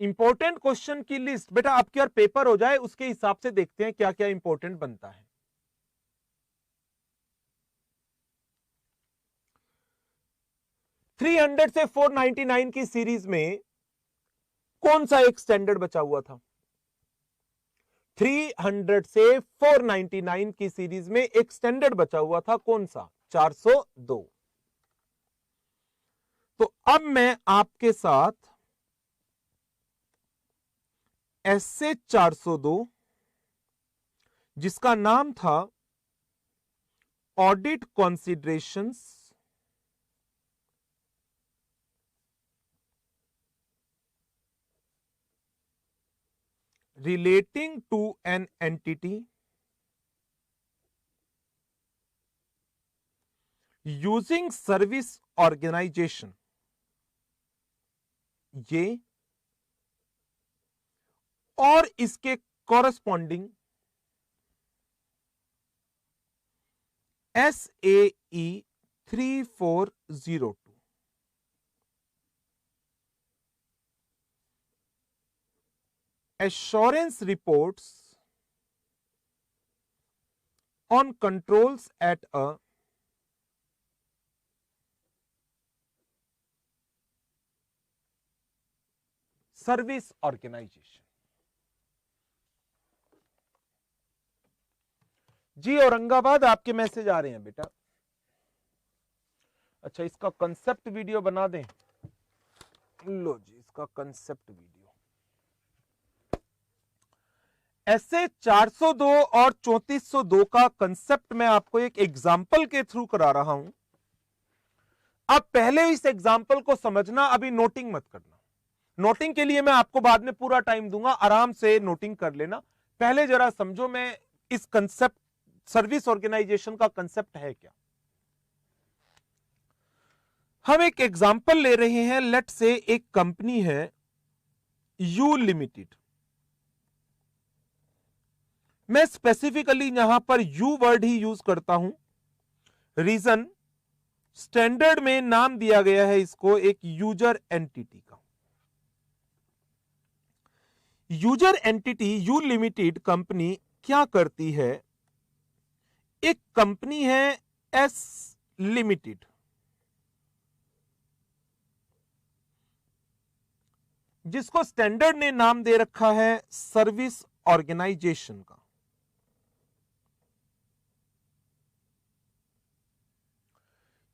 Important question की list बेटा आपकी और पेपर हो जाए उसके हिसाब से देखते हैं क्या क्या इंपॉर्टेंट बनता है। 300 से 499 की सीरीज में कौन सा एक स्टैंडर्ड बचा हुआ था? 300 से 499 की सीरीज में एक स्टैंडर्ड बचा हुआ था, कौन सा? 402। तो अब मैं आपके साथ ऐसे 402 जिसका नाम था audit कॉन्सिडरेशंस relating to an entity using service organization, ये और इसके corresponding SAE 3402 assurance reports on controls at a service organization. जी औरंगाबाद आपके मैसेज आ रहे हैं बेटा। अच्छा इसका कंसेप्ट वीडियो बना दें, लो जी इसका कंसेप्ट वीडियो। ऐसे 402 और 3402 का कंसेप्ट मैं आपको एक एग्जाम्पल के थ्रू करा रहा हूं। अब पहले इस एग्जाम्पल को समझना, अभी नोटिंग मत करना। नोटिंग के लिए मैं आपको बाद में पूरा टाइम दूंगा, आराम से नोटिंग कर लेना। पहले जरा समझो मैं इस कंसेप्ट सर्विस ऑर्गेनाइजेशन का कंसेप्ट है क्या। हम एक एग्जाम्पल ले रहे हैं, लेट से एक कंपनी है यू लिमिटेड। मैं स्पेसिफिकली यहां पर यू वर्ड ही यूज करता हूं, रीजन स्टैंडर्ड में नाम दिया गया है इसको एक यूजर एंटिटी का। User entity you limited company क्या करती है? एक कंपनी है एस लिमिटेड, जिसको स्टैंडर्ड ने नाम दे रखा है सर्विस ऑर्गेनाइजेशन का।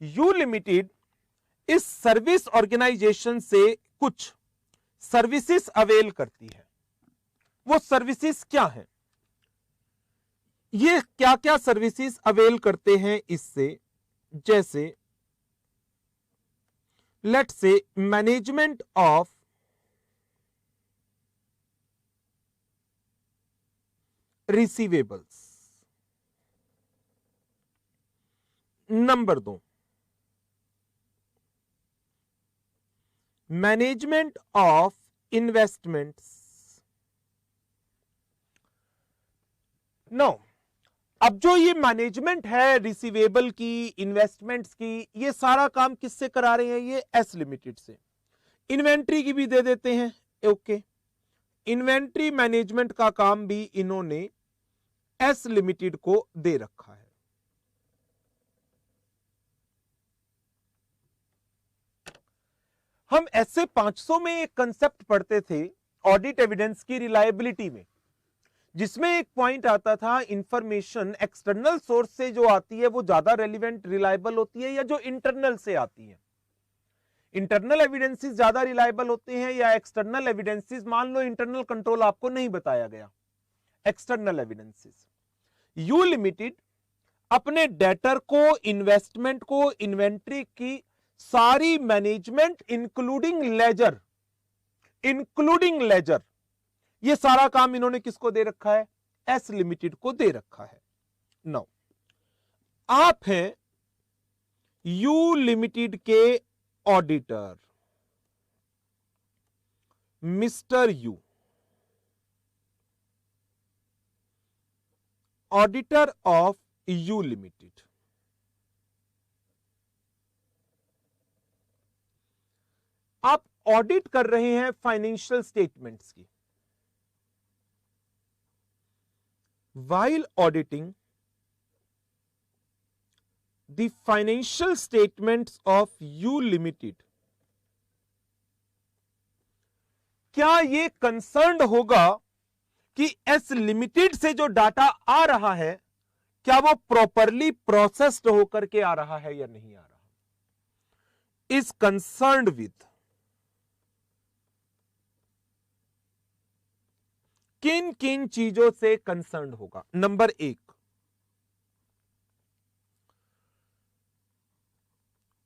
यू लिमिटेड इस सर्विस ऑर्गेनाइजेशन से कुछ सर्विसेज अवेल करती है। वो सर्विसेज क्या है? ये क्या क्या सर्विसेज अवेल करते हैं इससे? जैसे let's say management of receivables, number 2 management of investments. No, अब जो ये मैनेजमेंट है रिसीवेबल की, इन्वेस्टमेंट्स की, ये सारा काम किससे करा रहे हैं? ये एस लिमिटेड से। इन्वेंट्री की भी दे देते हैं, ओके। इन्वेंट्री मैनेजमेंट का काम भी इन्होंने एस लिमिटेड को दे रखा है। हम ऐसे 500 में एक कंसेप्ट पढ़ते थे ऑडिट एविडेंस की रिलायबिलिटी में, जिसमें एक पॉइंट आता था इंफॉर्मेशन एक्सटर्नल सोर्स से जो आती है वो ज्यादा रेलिवेंट रिलायबल होती है या जो इंटरनल से आती है। इंटरनल एविडेंसेस ज्यादा रिलायबल होते हैं या एक्सटर्नल एविडेंसेस? मान लो इंटरनल कंट्रोल आपको नहीं बताया गया, एक्सटर्नल एविडेंसेस। यू लिमिटेड अपने डेटर को, इन्वेस्टमेंट को, इन्वेंट्री की सारी मैनेजमेंट इंक्लूडिंग लेजर, ये सारा काम इन्होंने किसको दे रखा है? एस लिमिटेड को दे रखा है। नाउ आप हैं यू लिमिटेड के auditor mister you, auditor of you limited. आप ऑडिट कर रहे हैं फाइनेंशियल स्टेटमेंट्स की। While auditing the financial statements of U Limited, क्या ये कंसर्न्ड होगा कि एस लिमिटेड से जो डाटा आ रहा है क्या वो प्रॉपरली प्रोसेस्ड होकर के आ रहा है या नहीं आ रहा? इज कंसर्न्ड विथ किन किन चीजों से कंसर्न होगा? Number 1,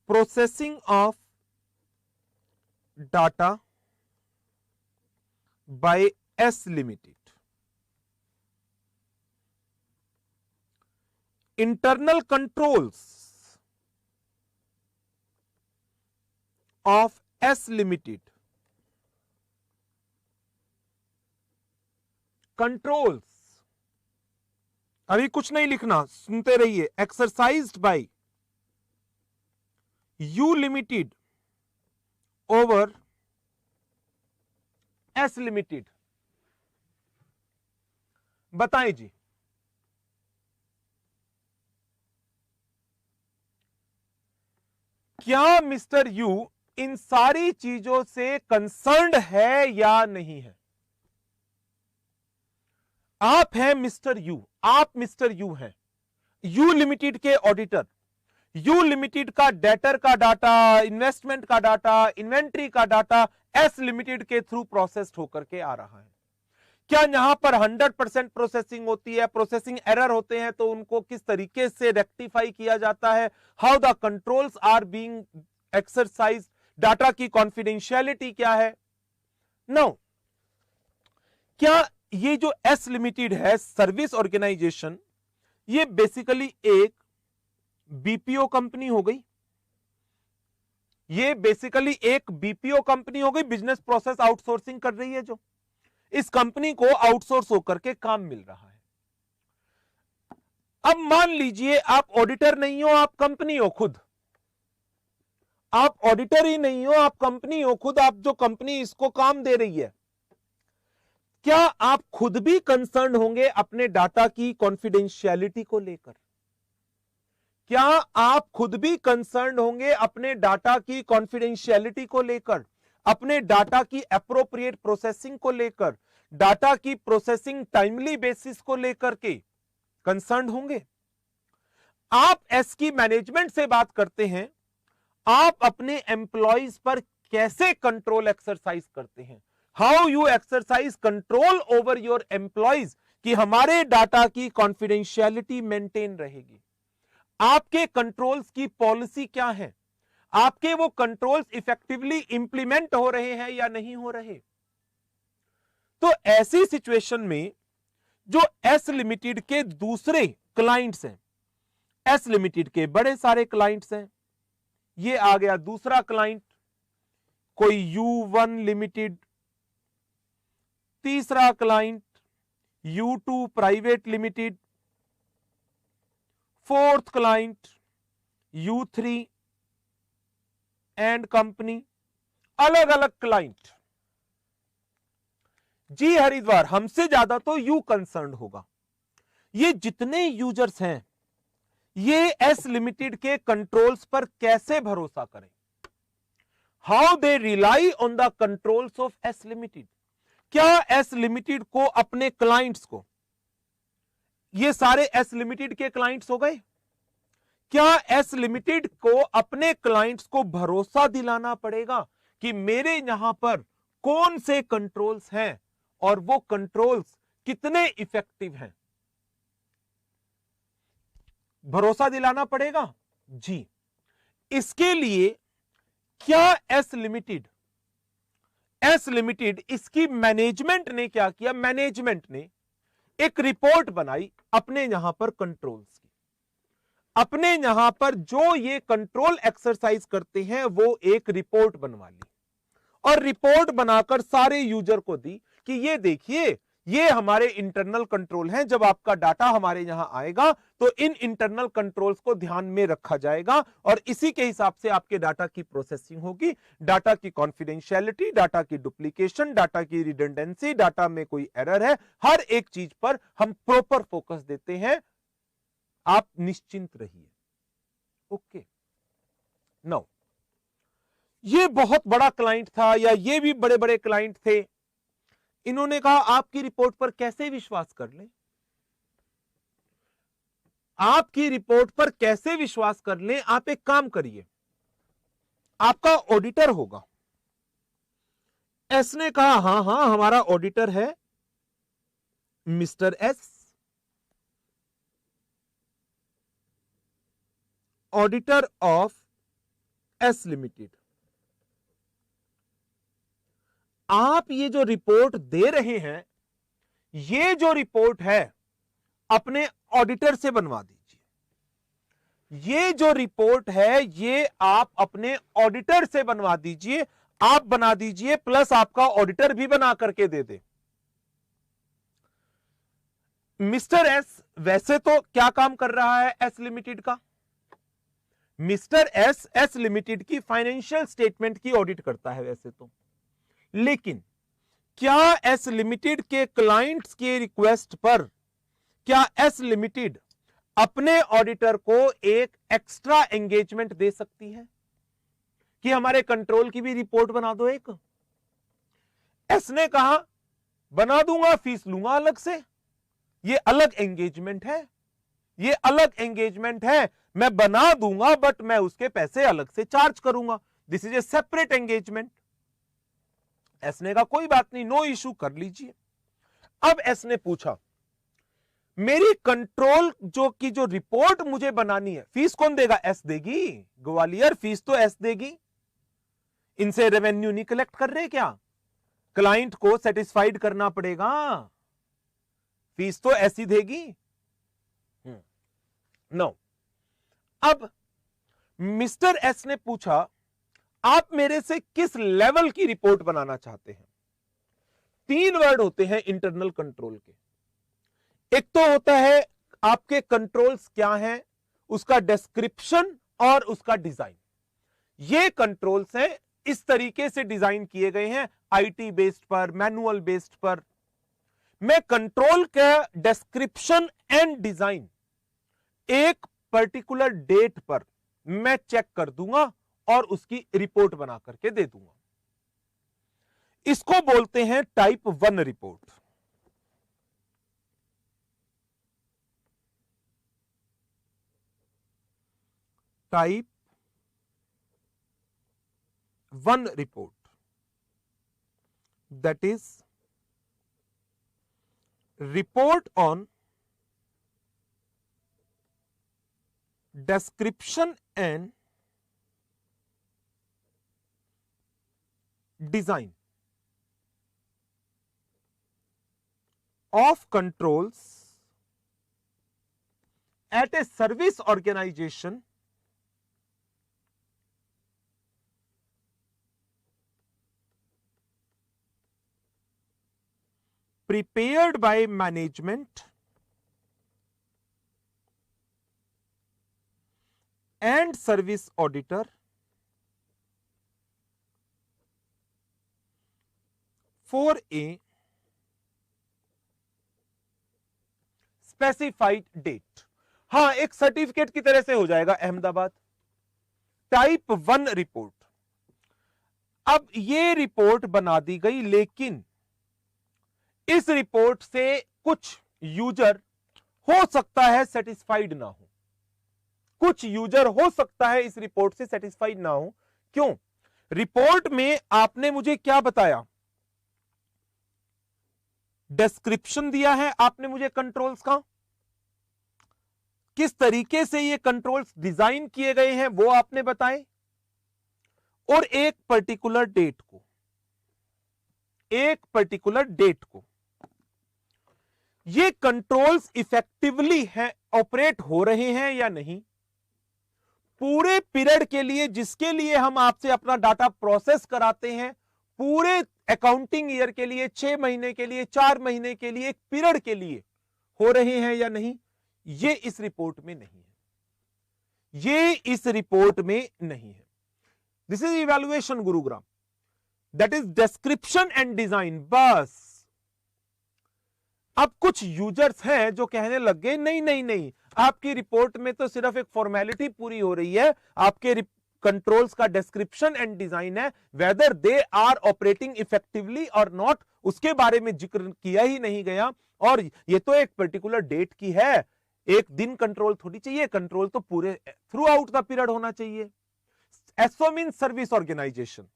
processing of data by S limited, internal controls of S limited, controls, अभी कुछ नहीं लिखना, सुनते रहिए, exercised by U limited over S limited. बताएं जी, क्या मिस्टर यू इन सारी चीजों से कंसर्न्ड है या नहीं है? आप हैं मिस्टर यू, आप मिस्टर यू हैं, यू लिमिटेड के ऑडिटर। यू लिमिटेड का डेटर का डाटा, इन्वेस्टमेंट का डाटा, इन्वेंट्री का डाटा एस लिमिटेड के थ्रू प्रोसेस्ड होकर के आ रहा है। क्या यहां पर 100% प्रोसेसिंग होती है? प्रोसेसिंग एरर होते हैं तो उनको किस तरीके से रेक्टिफाई किया जाता है? How the controls are being exercise, data की कॉन्फिडेंशियलिटी क्या है? नो, क्या ये जो एस लिमिटेड है सर्विस ऑर्गेनाइजेशन, ये बेसिकली एक बीपीओ कंपनी हो गई? ये बेसिकली एक बीपीओ कंपनी हो गई, बिजनेस प्रोसेस आउटसोर्सिंग कर रही है। जो इस कंपनी को आउटसोर्स होकर के काम मिल रहा है। अब मान लीजिए आप ऑडिटर नहीं हो, आप कंपनी हो खुद। आप ऑडिटर ही नहीं हो, आप कंपनी हो खुद, आप जो कंपनी इसको काम दे रही है। क्या आप खुद भी कंसर्न होंगे अपने डाटा की कॉन्फिडेंशियलिटी को लेकर? क्या आप खुद भी कंसर्न होंगे अपने डाटा की कॉन्फिडेंशियलिटी को लेकर, अपने डाटा की एप्रोप्रिएट प्रोसेसिंग को लेकर, डाटा की प्रोसेसिंग टाइमली बेसिस को लेकर के कंसर्न होंगे? आप एस की मैनेजमेंट से बात करते हैं, आप अपने एम्प्लॉइज पर कैसे कंट्रोल एक्सरसाइज करते हैं? How you exercise control over your employees कि हमारे डाटा की कॉन्फिडेंशियलिटी मेंटेन रहेगी। आपके कंट्रोल्स की पॉलिसी क्या है? आपके वो कंट्रोल्स इफेक्टिवली इंप्लीमेंट हो रहे हैं या नहीं हो रहे? तो ऐसी सिचुएशन में जो एस लिमिटेड के दूसरे क्लाइंट्स हैं, एस लिमिटेड के बड़े सारे क्लाइंट्स हैं, ये आ गया दूसरा क्लाइंट, कोई U1 लिमिटेड, तीसरा client U2 private limited, fourth client U3 and company, अलग अलग क्लाइंट। जी हरिद्वार, हमसे ज्यादा तो यू कंसर्न होगा। ये जितने यूजर्स हैं, ये एस लिमिटेड के कंट्रोल्स पर कैसे भरोसा करें? How they rely on the controls of S limited. क्या एस लिमिटेड को अपने क्लाइंट्स को, ये सारे एस लिमिटेड के क्लाइंट्स हो गए, क्या एस लिमिटेड को अपने क्लाइंट्स को भरोसा दिलाना पड़ेगा कि मेरे यहां पर कौन से कंट्रोल्स हैं और वो कंट्रोल्स कितने इफेक्टिव हैं? भरोसा दिलाना पड़ेगा जी। इसके लिए क्या एस लिमिटेड इसकी मैनेजमेंट ने क्या किया? मैनेजमेंट ने एक रिपोर्ट बनाई अपने यहां पर कंट्रोल्स की, अपने यहां पर जो ये कंट्रोल एक्सरसाइज करते हैं वो एक रिपोर्ट बनवा ली और रिपोर्ट बनाकर सारे यूजर को दी कि ये देखिए ये हमारे इंटरनल कंट्रोल हैं। जब आपका डाटा हमारे यहां आएगा तो इन इंटरनल कंट्रोल्स को ध्यान में रखा जाएगा और इसी के हिसाब से आपके डाटा की प्रोसेसिंग होगी। डाटा की कॉन्फिडेंशियलिटी, डाटा की डुप्लीकेशन, डाटा की रिडंडेंसी, डाटा में कोई एरर है, हर एक चीज पर हम प्रॉपर फोकस देते हैं। आप निश्चिंत रहिए। ओके, नाउ ये बहुत बड़ा क्लाइंट था या ये भी बड़े बड़े क्लाइंट थे। इन्होंने कहा आपकी रिपोर्ट पर कैसे विश्वास कर लें, आपकी रिपोर्ट पर कैसे विश्वास कर लें। आप एक काम करिए, आपका ऑडिटर होगा। एस ने कहा हां हां हमारा ऑडिटर है mister S, auditor of S limited. आप ये जो रिपोर्ट दे रहे हैं, ये जो रिपोर्ट है अपने ऑडिटर से बनवा दीजिए। ये जो रिपोर्ट है ये आप अपने ऑडिटर से बनवा दीजिए, आप बना दीजिए प्लस आपका ऑडिटर भी बना करके दे दे। मिस्टर एस वैसे तो क्या काम कर रहा है एस लिमिटेड का? मिस्टर एस एस लिमिटेड की फाइनेंशियल स्टेटमेंट की ऑडिट करता है वैसे तो, लेकिन क्या एस लिमिटेड के क्लाइंट्स के रिक्वेस्ट पर क्या एस लिमिटेड अपने ऑडिटर को एक एक्स्ट्रा एंगेजमेंट दे सकती है कि हमारे कंट्रोल की भी रिपोर्ट बना दो एक? एस ने कहा बना दूंगा, फीस लूंगा अलग से। ये अलग एंगेजमेंट है, ये अलग एंगेजमेंट है। मैं बना दूंगा बट मैं उसके पैसे अलग से चार्ज करूंगा। This is a separate engagement. S ने कहा कोई बात नहीं, नो इशू, कर लीजिए। अब एस ने पूछा मेरी कंट्रोल जो रिपोर्ट मुझे बनानी है, फीस कौन देगा? एस देगी। ग्वालियर फीस तो एस देगी। इनसे रेवेन्यू नहीं कलेक्ट कर रहे क्या? क्लाइंट को सेटिस्फाइड करना पड़ेगा, फीस तो ऐसी देगी। नो। अब मिस्टर एस ने पूछा आप मेरे से किस लेवल की रिपोर्ट बनाना चाहते हैं? 3 वर्ड होते हैं इंटरनल कंट्रोल के। एक तो होता है आपके कंट्रोल्स क्या हैं, उसका डिस्क्रिप्शन और उसका डिजाइन। ये कंट्रोल्स हैं, इस तरीके से डिजाइन किए गए हैं, आईटी बेस्ड पर, मैनुअल बेस्ड पर। मैं कंट्रोल का डिस्क्रिप्शन एंड डिजाइन एक पर्टिकुलर डेट पर मैं चेक कर दूंगा और उसकी रिपोर्ट बना करके दे दूंगा। इसको बोलते हैं type 1 report. Type 1 report, that is report on description and design of controls at a service organization prepared by management and service auditor for a specified date. हां, एक सर्टिफिकेट की तरह से हो जाएगा अहमदाबाद। Type 1 report. अब ये रिपोर्ट बना दी गई, लेकिन इस रिपोर्ट से कुछ यूजर हो सकता है सेटिस्फाइड ना हो, कुछ यूजर हो सकता है इस रिपोर्ट से सेटिस्फाइड ना हो। क्यों? रिपोर्ट में आपने मुझे क्या बताया? डिस्क्रिप्शन दिया है आपने मुझे कंट्रोल्स का, किस तरीके से ये कंट्रोल्स डिजाइन किए गए हैं वो आपने बताए, और एक पर्टिकुलर डेट को ये कंट्रोल्स इफेक्टिवली हैं, ऑपरेट हो रहे हैं या नहीं, पूरे पीरियड के लिए जिसके लिए हम आपसे अपना डाटा प्रोसेस कराते हैं पूरे अकाउंटिंग ईयर के लिए, 6 महीने के लिए, 4 महीने के लिए, एक पीरियड के लिए हो रहे हैं या नहीं, ये इस रिपोर्ट में नहीं है, ये इस रिपोर्ट में नहीं है। This is evaluation Gurugram, that is description and design. बस अब कुछ यूजर्स हैं जो कहने लग गए नहीं नहीं नहीं, आपकी रिपोर्ट में तो सिर्फ एक फॉर्मेलिटी पूरी हो रही है, आपके कंट्रोल्स का डिस्क्रिप्शन एंड डिजाइन है, whether they are operating effectively और नॉट उसके बारे में जिक्र किया ही नहीं गया। और ये तो एक पर्टिकुलर डेट की है, एक दिन कंट्रोल थोड़ी चाहिए, कंट्रोल तो पूरे थ्रू आउट द पीरियड होना चाहिए। So mean service organisation,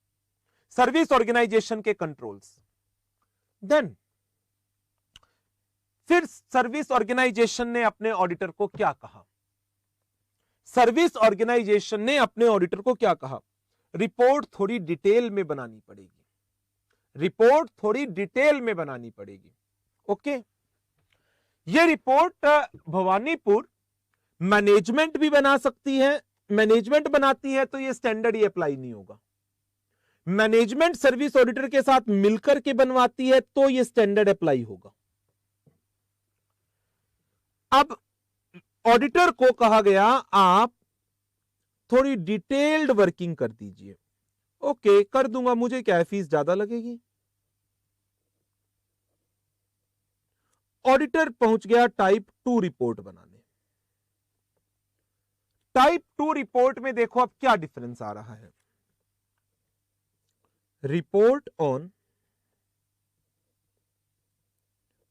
service organisation के कंट्रोल्स। देन फिर सर्विस ऑर्गेनाइजेशन ने अपने ऑडिटर को क्या कहा, सर्विस ऑर्गेनाइजेशन ने अपने ऑडिटर को क्या कहा, रिपोर्ट थोड़ी डिटेल में बनानी पड़ेगी, रिपोर्ट थोड़ी डिटेल में बनानी पड़ेगी। ओके, ये रिपोर्ट भवानीपुर मैनेजमेंट भी बना सकती है, मैनेजमेंट बनाती है तो ये स्टैंडर्ड ही अप्लाई नहीं होगा। मैनेजमेंट सर्विस ऑडिटर के साथ मिलकर के बनवाती है तो ये स्टैंडर्ड अप्लाई होगा। अब ऑडिटर को कहा गया आप थोड़ी डिटेल्ड वर्किंग कर दीजिए। ओके, कर दूंगा, मुझे क्या है, फीस ज्यादा लगेगी। ऑडिटर पहुंच गया टाइप 2 रिपोर्ट बनाने। टाइप 2 रिपोर्ट में देखो अब क्या डिफरेंस आ रहा है। Report on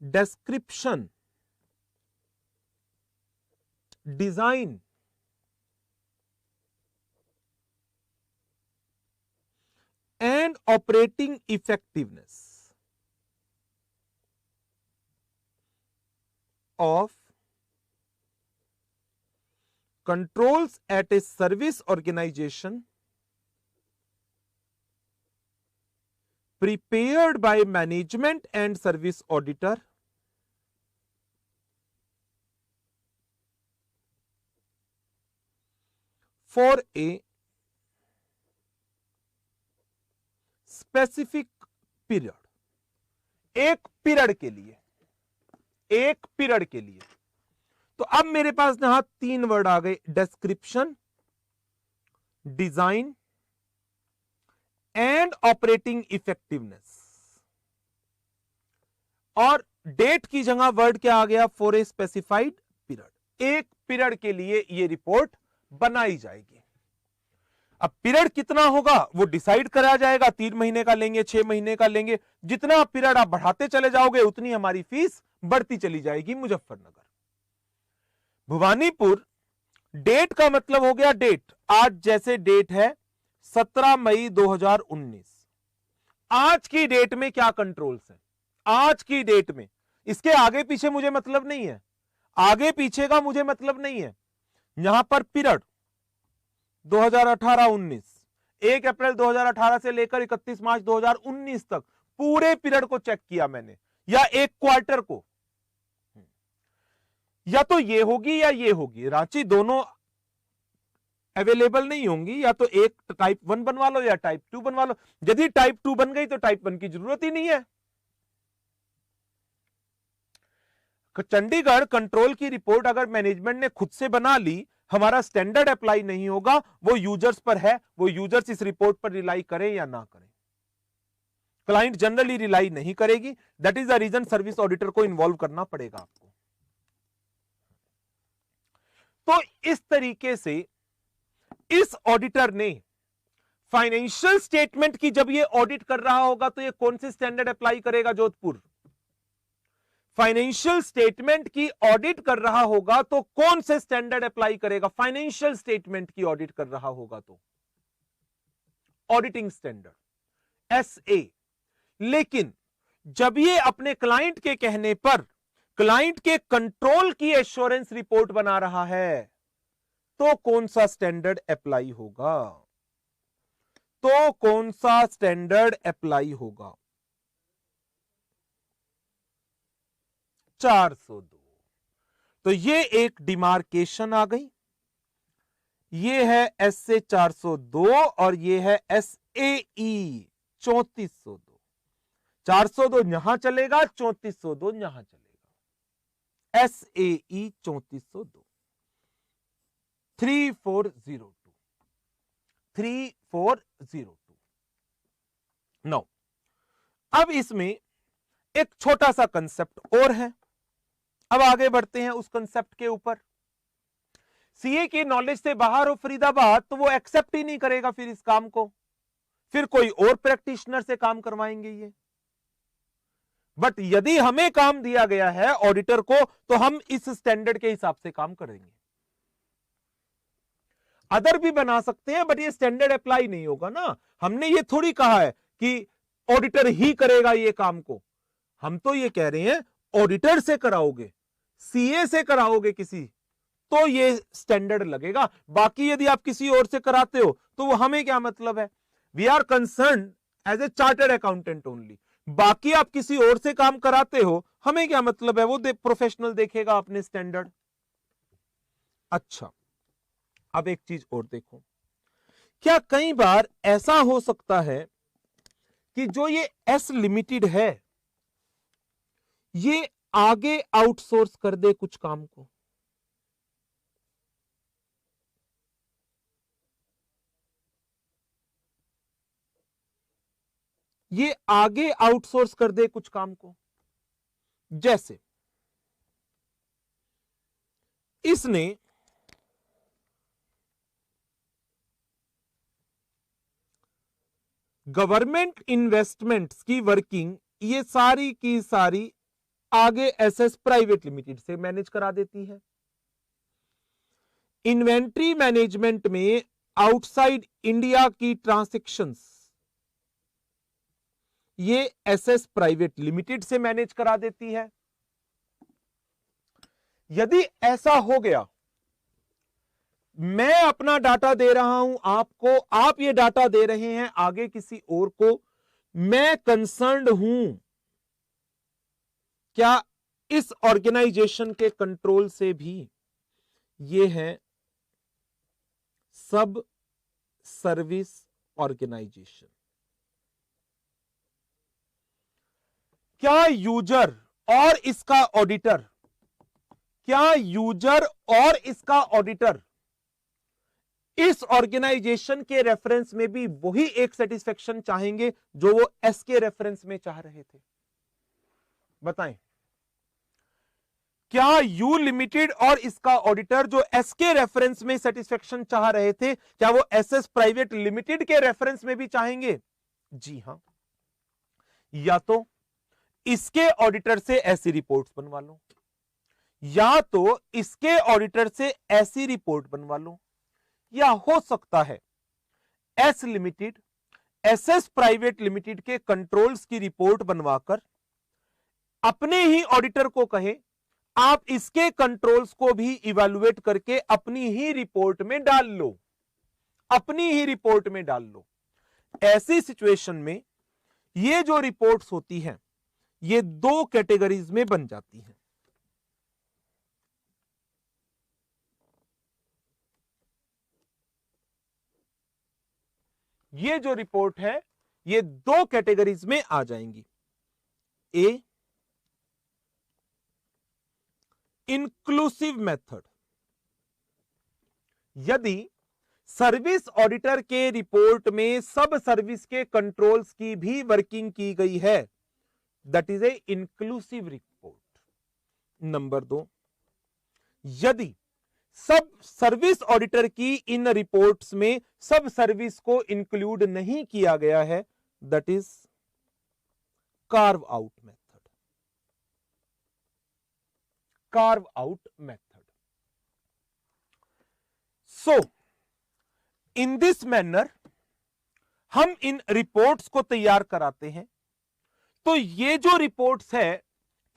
description, design and operating effectiveness of controls at a service organization prepared by management and service auditor for a specific period, एक पीरियड के लिए, एक पीरियड के लिए। तो अब मेरे पास यहां 3 वर्ड आ गए, description, design and operating effectiveness. और डेट की जगह वर्ड क्या आ गया, फॉर ए स्पेसिफाइड पीरियड, एक पीरियड के लिए यह रिपोर्ट बनाई जाएगी। अब पीरियड कितना होगा वो डिसाइड करा जाएगा, 3 महीने का लेंगे, 6 महीने का लेंगे, जितना पीरियड आप बढ़ाते चले जाओगे उतनी हमारी फीस बढ़ती चली जाएगी। मुजफ्फरनगर, भवानीपुर, डेट का मतलब हो गया डेट, आज जैसे डेट है 17 मई 2019, आज की डेट में क्या कंट्रोल्स है, आज की डेट में, इसके आगे पीछे मुझे मतलब नहीं है, आगे पीछे का मुझे मतलब नहीं है। यहां पर पीरियड 2018-19, 1 अप्रैल 2018 से लेकर 31 मार्च 2019 तक पूरे पीरियड को चेक किया मैंने, या एक क्वार्टर को, या तो ये होगी या ये होगी, रांची दोनों अवेलेबल नहीं होंगी, या तो एक टाइप 1 बनवा लो या टाइप 2 बनवा लो। यदि टाइप 2 बन गई तो टाइप 1 की जरूरत ही नहीं है। चंडीगढ़ कंट्रोल की रिपोर्ट अगर मैनेजमेंट ने खुद से बना ली, हमारा स्टैंडर्ड अप्लाई नहीं होगा, वो यूजर्स पर है, वो यूजर्स इस रिपोर्ट पर रिलाई करें या ना करें, क्लाइंट जनरली रिलाई नहीं करेगी। That is the reason service auditor को इन्वॉल्व करना पड़ेगा आपको। तो इस तरीके से इस ऑडिटर ने फाइनेंशियल स्टेटमेंट की जब ये ऑडिट कर रहा होगा तो ये कौन से स्टैंडर्ड अप्लाई करेगा, जोधपुर फाइनेंशियल स्टेटमेंट की ऑडिट कर रहा होगा तो कौन से स्टैंडर्ड अप्लाई करेगा, फाइनेंशियल स्टेटमेंट की ऑडिट कर रहा होगा तो ऑडिटिंग स्टैंडर्ड एसए। लेकिन जब ये अपने क्लाइंट के कहने पर क्लाइंट के कंट्रोल की एश्योरेंस रिपोर्ट बना रहा है तो कौन सा स्टैंडर्ड अप्लाई होगा, तो कौन सा स्टैंडर्ड अप्लाई होगा, 402। तो ये एक डिमार्केशन आ गई, ये है एसए 402 और ये है एसएई 3402, 402 यहां चलेगा, 3402 यहां चलेगा, SAE 3402, 3402, 3402। नो, अब इसमें एक छोटा सा कंसेप्ट और है, अब आगे बढ़ते हैं उस कंसेप्ट के ऊपर। सीए की नॉलेज से बाहर हो फरीदाबाद तो वो एक्सेप्ट ही नहीं करेगा फिर इस काम को, फिर कोई और प्रैक्टिशनर से काम करवाएंगे ये। बट यदि हमें काम दिया गया है ऑडिटर को, तो हम इस स्टैंडर्ड के हिसाब से काम करेंगे। अदर भी बना सकते हैं बट ये स्टैंडर्ड अप्लाई नहीं होगा ना। हमने ये थोड़ी कहा है कि ऑडिटर ही करेगा ये काम को, हम तो ये कह रहे हैं ऑडिटर से कराओगे, सीए से कराओगे किसी, तो ये स्टैंडर्ड लगेगा। बाकी यदि आप किसी और से कराते हो तो वो हमें क्या मतलब है, we are concern as a chartered accountant only. बाकी आप किसी और से काम कराते हो, हमें क्या मतलब है, वो प्रोफेशनल देखेगा अपने स्टैंडर्ड। अच्छा, अब एक चीज और देखो, क्या कई बार ऐसा हो सकता है कि जो ये एस लिमिटेड है ये आगे आउटसोर्स कर दे कुछ काम को? ये आगे आउटसोर्स कर दे कुछ काम को। जैसे इसने गवर्नमेंट इन्वेस्टमेंट्स की वर्किंग ये सारी की सारी आगे एसएस प्राइवेट लिमिटेड से मैनेज करा देती है। इन्वेंट्री मैनेजमेंट में आउटसाइड इंडिया की ट्रांजैक्शंस ये एसएस प्राइवेट लिमिटेड से मैनेज करा देती है। यदि ऐसा हो गया, मैं अपना डाटा दे रहा हूं आपको, आप ये डाटा दे रहे हैं आगे किसी और को, मैं कंसर्न्ड हूं, क्या इस ऑर्गेनाइजेशन के कंट्रोल से भी ये है सब सर्विस ऑर्गेनाइजेशन? क्या यूजर और इसका ऑडिटर, क्या यूजर और इसका ऑडिटर इस ऑर्गेनाइजेशन के रेफरेंस में भी वही एक सेटिस्फेक्शन चाहेंगे जो वो एस के रेफरेंस में चाह रहे थे? बताएं, क्या यू लिमिटेड और इसका ऑडिटर जो एस के रेफरेंस में सेटिस्फेक्शन चाह रहे थे, क्या वो एसएस प्राइवेट लिमिटेड के रेफरेंस में भी चाहेंगे? जी हां। या तो इसके ऑडिटर से ऐसी रिपोर्ट्स बनवा लो, या तो इसके ऑडिटर से ऐसी रिपोर्ट बनवा लो, या हो सकता है S limited SS private limited के कंट्रोल्स की रिपोर्ट बनवाकर अपने ही ऑडिटर को कहे आप इसके कंट्रोल्स को भी इवैल्यूएट करके अपनी ही रिपोर्ट में डाल लो, अपनी ही रिपोर्ट में डाल लो। ऐसी सिचुएशन में ये जो रिपोर्ट्स होती हैं ये दो कैटेगरीज में बन जाती हैं। ये जो रिपोर्ट है ये दो कैटेगरीज में आ जाएंगी। ए, इंक्लूसिव मेथड, यदि सर्विस ऑडिटर के रिपोर्ट में सब सर्विस के कंट्रोल्स की भी वर्किंग की गई है, that is a inclusive report. Number 2, यदि सब सर्विस ऑडिटर की इन रिपोर्ट्स में सब सर्विस को इंक्लूड नहीं किया गया है, that is carve out method, curve out method. So in this manner हम इन रिपोर्ट्स को तैयार कराते हैं। तो ये जो रिपोर्ट्स है,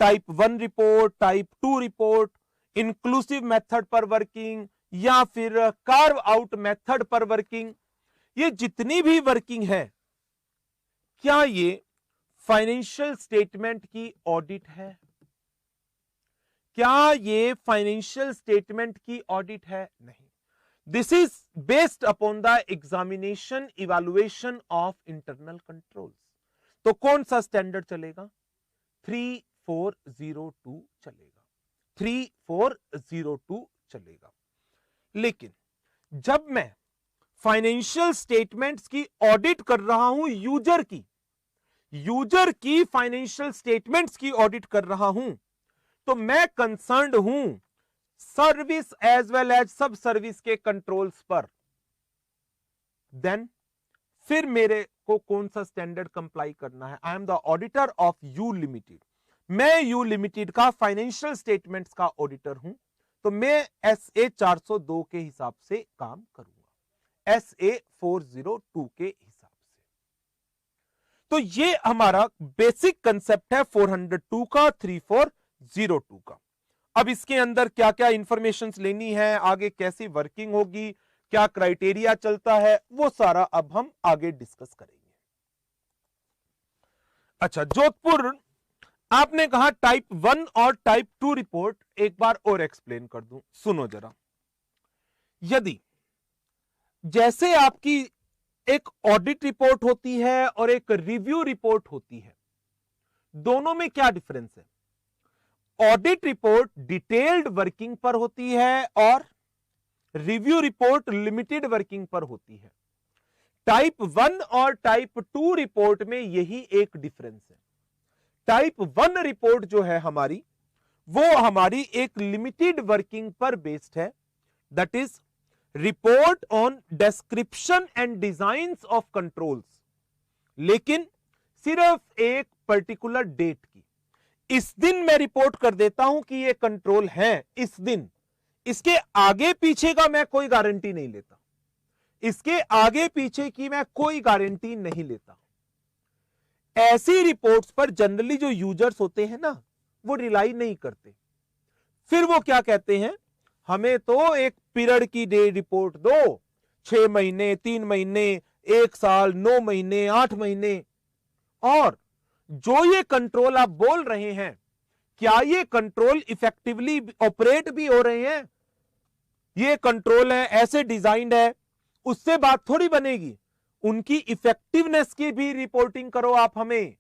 type 1 report, type 2 report, inclusive method पर वर्किंग या फिर कार्व आउट मेथड पर वर्किंग, ये जितनी भी वर्किंग है, क्या ये फाइनेंशियल स्टेटमेंट की ऑडिट है? क्या ये फाइनेंशियल स्टेटमेंट की ऑडिट है? नहीं। This is based upon the examination evaluation of internal controls. तो कौन सा स्टैंडर्ड चलेगा? 3402 चलेगा, 3402 चलेगा। लेकिन जब मैं फाइनेंशियल स्टेटमेंट्स की ऑडिट कर रहा हूं, यूजर की फाइनेंशियल स्टेटमेंट्स की ऑडिट कर रहा हूं, तो मैं कंसर्न्ड हूं सर्विस एज वेल एज सब सर्विस के कंट्रोल्स पर। देन फिर मेरे को कौन सा स्टैंडर्ड कंप्लाई करना है? I am the auditor of you limited, मैं यू लिमिटेड का फाइनेंशियल स्टेटमेंट्स का ऑडिटर हूं, तो मैं SA 402 के हिसाब से काम करूंगा, SA 402 के हिसाब से। तो ये हमारा बेसिक कंसेप्ट है 402 का, 3402 का। अब इसके अंदर क्या क्या इंफॉर्मेशन लेनी है, आगे कैसी वर्किंग होगी, क्या क्राइटेरिया चलता है, वो सारा अब हम आगे डिस्कस करेंगे। अच्छा, जोधपुर आपने कहा टाइप 1 और टाइप 2 रिपोर्ट, एक बार और एक्सप्लेन कर दूं, सुनो जरा। यदि जैसे आपकी एक ऑडिट रिपोर्ट होती है और एक रिव्यू रिपोर्ट होती है, दोनों में क्या डिफरेंस है? ऑडिट रिपोर्ट डिटेल्ड वर्किंग पर होती है और रिव्यू रिपोर्ट लिमिटेड वर्किंग पर होती है। टाइप 1 और टाइप 2 रिपोर्ट में यही एक डिफरेंस है। टाइप 1 रिपोर्ट जो है हमारी, वो हमारी एक लिमिटेड वर्किंग पर बेस्ड है, that is report on description and designs of controls, लेकिन सिर्फ एक पर्टिकुलर डेट की। इस दिन मैं रिपोर्ट कर देता हूं कि ये कंट्रोल है, इस दिन, इसके आगे पीछे का मैं कोई गारंटी नहीं लेता, इसके आगे पीछे की मैं कोई गारंटी नहीं लेता। ऐसी रिपोर्ट्स पर जनरली जो यूजर्स होते हैं ना, वो रिलाई नहीं करते। फिर वो क्या कहते हैं, हमें तो एक पीरियड की डे रिपोर्ट दो, 6 महीने, 3 महीने, 1 साल, 9 महीने, 8 महीने। और जो ये कंट्रोल आप बोल रहे हैं, क्या ये कंट्रोल इफेक्टिवली ऑपरेट भी हो रहे हैं? ये कंट्रोल है, ऐसे डिजाइंड है, उससे बात थोड़ी बनेगी। उनकी इफेक्टिवनेस की भी रिपोर्टिंग करो आप हमें,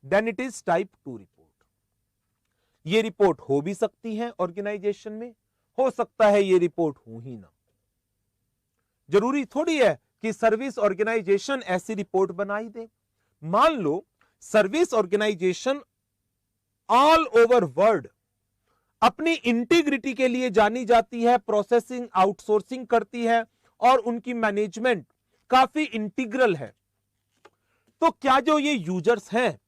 then it is type 2 report. ये रिपोर्ट हो भी सकती है ऑर्गेनाइजेशन में, हो सकता है ये रिपोर्ट हो ही ना। जरूरी थोड़ी है कि सर्विस ऑर्गेनाइजेशन ऐसी रिपोर्ट बनाई दे। मान लो service organization all over world अपनी इंटीग्रिटी के लिए जानी जाती है, प्रोसेसिंग आउटसोर्सिंग करती है और उनकी मैनेजमेंट काफी इंटीग्रल है, तो क्या जो ये यूजर्स हैं,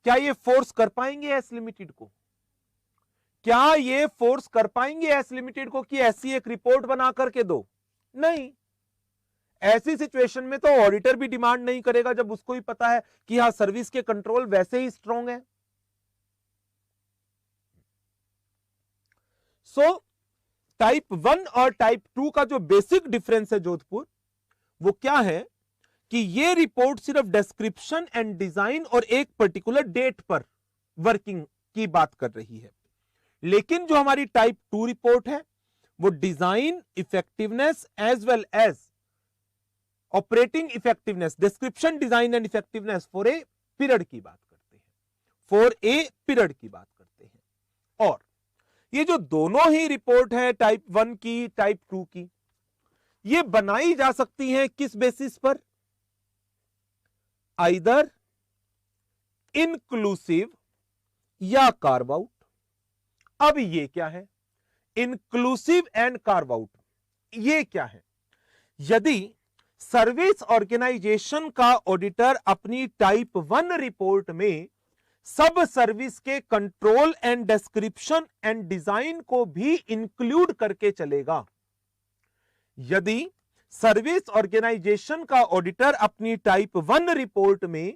क्या ये फोर्स कर पाएंगे एस लिमिटेड को? क्या ये फोर्स कर पाएंगे एस लिमिटेड को कि ऐसी एक रिपोर्ट बना करके दो? नहीं। ऐसी सिचुएशन में तो ऑडिटर भी डिमांड नहीं करेगा, जब उसको ही पता है कि हाँ सर्विस के कंट्रोल वैसे ही स्ट्रांग है। सो टाइप 1 और टाइप 2 का जो बेसिक डिफरेंस है जोधपुर, वो क्या है कि ये रिपोर्ट सिर्फ डिस्क्रिप्शन एंड डिजाइन और एक पर्टिकुलर डेट पर वर्किंग की बात कर रही है। लेकिन जो हमारी टाइप 2 रिपोर्ट है, वो design effectiveness as well as operating effectiveness, description, design and effectiveness for a period की बात करते हैं, फॉर ए पीरियड की बात करते हैं। और ये जो दोनों ही रिपोर्ट है, टाइप 1 की, टाइप 2 की, ये बनाई जा सकती हैं किस बेसिस पर? आइदर इंक्लूसिव या कार्व आउट। अब ये क्या है इंक्लूसिव एंड कार्व आउट? ये क्या है? यदि सर्विस ऑर्गेनाइजेशन का ऑडिटर अपनी टाइप 1 रिपोर्ट में सब सर्विस के control and description and design को भी इंक्लूड करके चलेगा, यदि सर्विस ऑर्गेनाइजेशन का ऑडिटर अपनी टाइप 1 रिपोर्ट में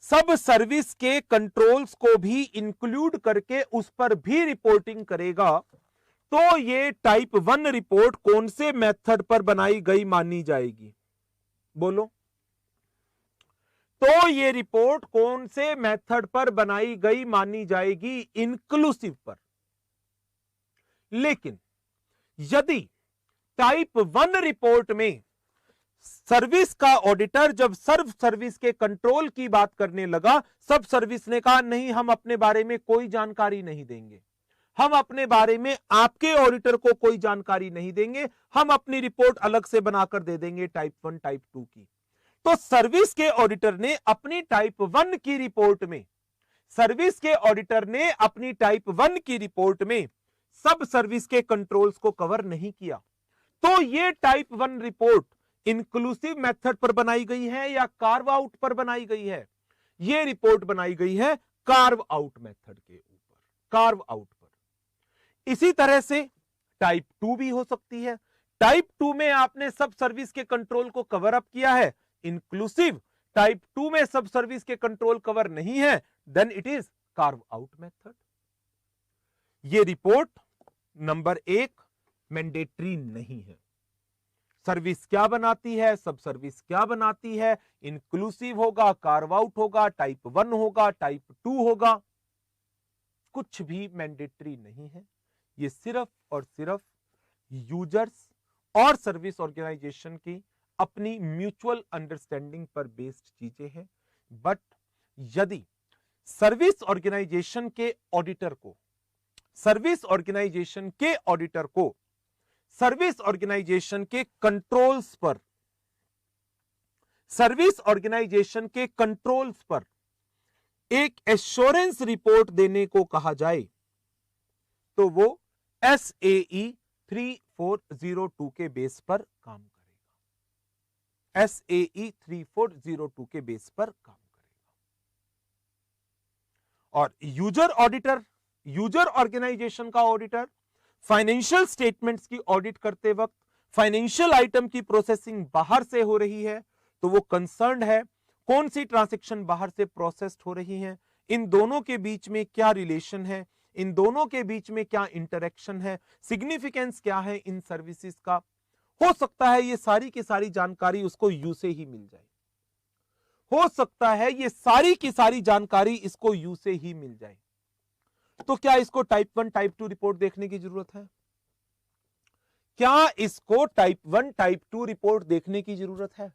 सब सर्विस के कंट्रोल्स को भी इंक्लूड करके उस पर भी रिपोर्टिंग करेगा, तो ये टाइप 1 रिपोर्ट कौन से मेथड पर बनाई गई मानी जाएगी? बोलो। तो ये रिपोर्ट कौन से मेथड पर बनाई गई मानी जाएगी? इंक्लूसिव पर। लेकिन यदि टाइप 1 रिपोर्ट में सर्विस का ऑडिटर जब सर्व सर्विस के कंट्रोल की बात करने लगा, सब सर्विस ने कहा नहीं, हम अपने बारे में कोई जानकारी नहीं देंगे, हम अपने बारे में आपके ऑडिटर को कोई जानकारी नहीं देंगे, हम अपनी रिपोर्ट अलग से बनाकर दे देंगे टाइप 1 टाइप 2 की। तो सर्विस के ऑडिटर ने अपनी टाइप 1 की रिपोर्ट में, सर्विस के ऑडिटर ने अपनी टाइप 1 की रिपोर्ट में सब सर्विस के कंट्रोल्स को कवर नहीं किया। तो ये टाइप 1 रिपोर्ट इंक्लूसिव मेथड पर बनाई गई है या कार्व आउट पर बनाई गई है? ये रिपोर्ट बनाई गई है कार्व आउट मेथड के ऊपर, कार्व आउट पर। इसी तरह से टाइप 2 भी हो सकती है। टाइप 2 में आपने सब सर्विस के कंट्रोल को कवर अप किया है इंक्लूसिव, टाइप 2 में सब सर्विस के कंट्रोल कवर नहीं है, then it is carve out method. ये रिपोर्ट नंबर 1 मैंडेटरी नहीं है। सर्विस क्या बनाती है, सब सर्विस क्या बनाती है, इंक्लूसिव होगा, कार्व आउट होगा, टाइप 1 होगा, टाइप 2 होगा, कुछ भी मैंडेटरी नहीं है। ये सिर्फ और सिर्फ यूजर्स और सर्विस ऑर्गेनाइजेशन की अपनी म्यूचुअल अंडरस्टैंडिंग पर बेस्ड चीजें हैं। बट यदि सर्विस ऑर्गेनाइजेशन के ऑडिटर को, सर्विस ऑर्गेनाइजेशन के ऑडिटर को सर्विस ऑर्गेनाइजेशन के कंट्रोल्स पर, सर्विस ऑर्गेनाइजेशन के कंट्रोल्स पर एक एश्योरेंस रिपोर्ट देने को कहा जाए, तो वो SAE 3402 के बेस पर काम करेगा। SAE 3402 के बेस पर काम करेगा। और यूजर ऑडिटर, यूजर ऑर्गेनाइजेशन का ऑडिटर फाइनेंशियल स्टेटमेंट्स की ऑडिट करते वक्त फाइनेंशियल आइटम की प्रोसेसिंग बाहर से हो रही है, तो वो कंसर्न्ड है कौन सी ट्रांजैक्शन बाहर से प्रोसेस्ड हो रही है, इन दोनों के बीच में क्या रिलेशन है, इन दोनों के बीच में क्या इंटरेक्शन है, सिग्निफिकेंस क्या है इन सर्विसेज का। हो सकता है ये सारी की सारी जानकारी उसको यू से ही मिल जाए, हो सकता है ये सारी की सारी जानकारी इसको यू से ही मिल जाए। तो क्या इसको टाइप 1 टाइप 2 रिपोर्ट देखने की जरूरत है? क्या इसको टाइप 1 टाइप 2 रिपोर्ट देखने की जरूरत है?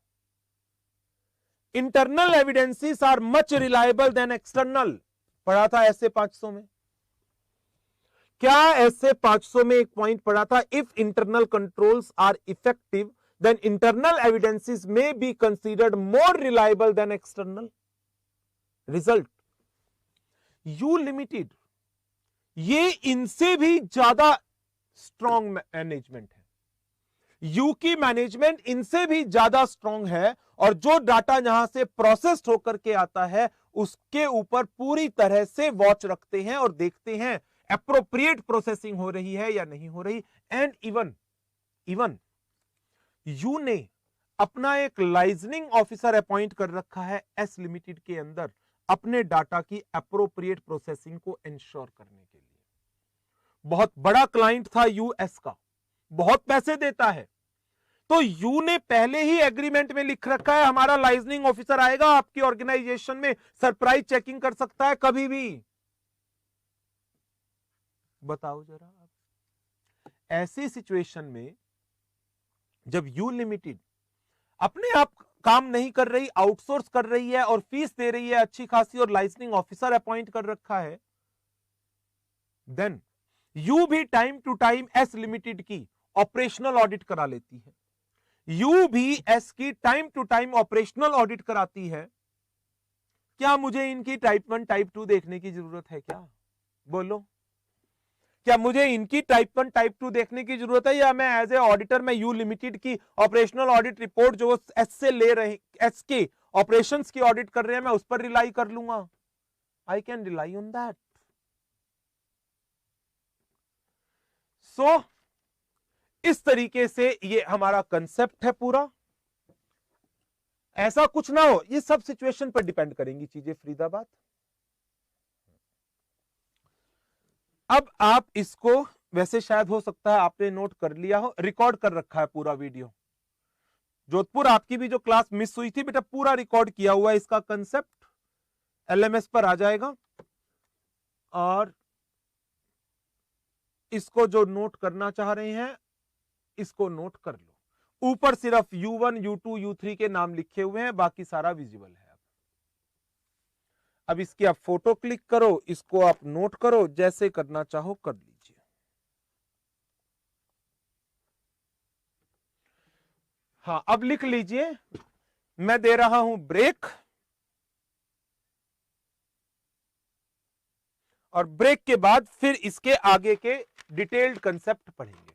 Internal evidences are much reliable than external, पढ़ा था ऐसे 500 में। क्या ऐसे 500 में एक पॉइंट पढ़ा था, if internal controls are effective then internal evidences may be considered more reliable than external. Result, U limited ये इनसे भी ज्यादा स्ट्रॉन्ग मैनेजमेंट है, यू की मैनेजमेंट इनसे भी ज्यादा स्ट्रॉन्ग है, और जो डाटा यहां से प्रोसेस्ड होकर के आता है उसके ऊपर पूरी तरह से वॉच रखते हैं और देखते हैं एप्रोप्रिएट प्रोसेसिंग हो रही है या नहीं हो रही। एंड इवन यू ने अपना एक लाइजनिंग ऑफिसर अपॉइंट कर रखा है एस लिमिटेड के अंदर अपने डाटा की एप्रोप्रिएट प्रोसेसिंग को इंश्योर करने के लिए। बहुत बड़ा क्लाइंट था यूएस का, बहुत पैसे देता है, तो यू ने पहले ही एग्रीमेंट में लिख रखा है हमारा लाइजनिंग ऑफिसर आएगा आपकी ऑर्गेनाइजेशन में, सरप्राइज चेकिंग कर सकता है कभी भी। बताओ जरा आप, ऐसी सिचुएशन में जब यू लिमिटेड अपने आप काम नहीं कर रही, आउटसोर्स कर रही है और फीस दे रही है अच्छी खासी और लाइजनिंग ऑफिसर अपॉइंट कर रखा है, देन यू भी time to time S limited की ऑपरेशनल ऑडिट करा लेती है, यू भी एस की time to time operational audit कराती है। क्या मुझे इनकी टाइप 1 टाइप 2 देखने की जरूरत है? क्या बोलो, क्या मुझे इनकी टाइप 1 टाइप 2 देखने की जरूरत है, या मैं एज ए ऑडिटर मैं यू लिमिटेड की ऑपरेशनल ऑडिट रिपोर्ट जो एस से ले रहे, एस के ऑपरेशंस की ऑडिट कर रहे हैं, मैं उस पर रिलाई कर लूंगा? I can rely on that. So इस तरीके से ये हमारा कंसेप्ट है पूरा। ऐसा कुछ ना हो, ये सब सिचुएशन पर डिपेंड करेंगी चीजें फरीदाबाद। अब आप इसको, वैसे शायद हो सकता है आपने नोट कर लिया हो, रिकॉर्ड कर रखा है पूरा वीडियो। जोधपुर आपकी भी जो क्लास मिस हुई थी बेटा, पूरा रिकॉर्ड किया हुआ है, इसका कंसेप्ट LMS पर आ जाएगा। और इसको जो नोट करना चाह रहे हैं इसको नोट कर लो। ऊपर सिर्फ U1, U2, U3 के नाम लिखे हुए हैं, बाकी सारा विजिबल है। अब इसकी आप फोटो क्लिक करो, इसको आप नोट करो, जैसे करना चाहो कर लीजिए। हाँ, अब लिख लीजिए, मैं दे रहा हूं ब्रेक, और ब्रेक के बाद फिर इसके आगे के डिटेल्ड कंसेप्ट पढ़ेंगे।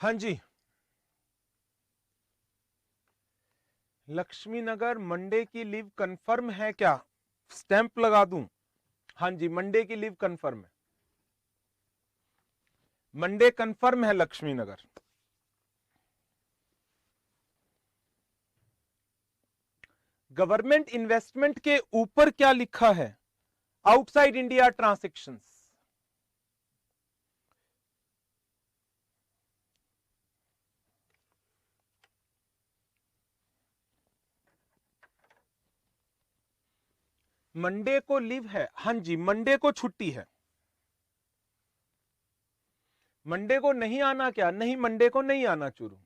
हाँ जी, लक्ष्मी नगर मंडे की लीव कंफर्म है क्या? स्टैंप लगा दूं? हाँ जी, मंडे की लीव कंफर्म है, मंडे कंफर्म है लक्ष्मी नगर। गवर्नमेंट इन्वेस्टमेंट के ऊपर क्या लिखा है? Outside India transactions. मंडे को लीव है? हाँ जी, मंडे को छुट्टी है। मंडे को नहीं आना क्या? नहीं, मंडे को नहीं आना चुरू,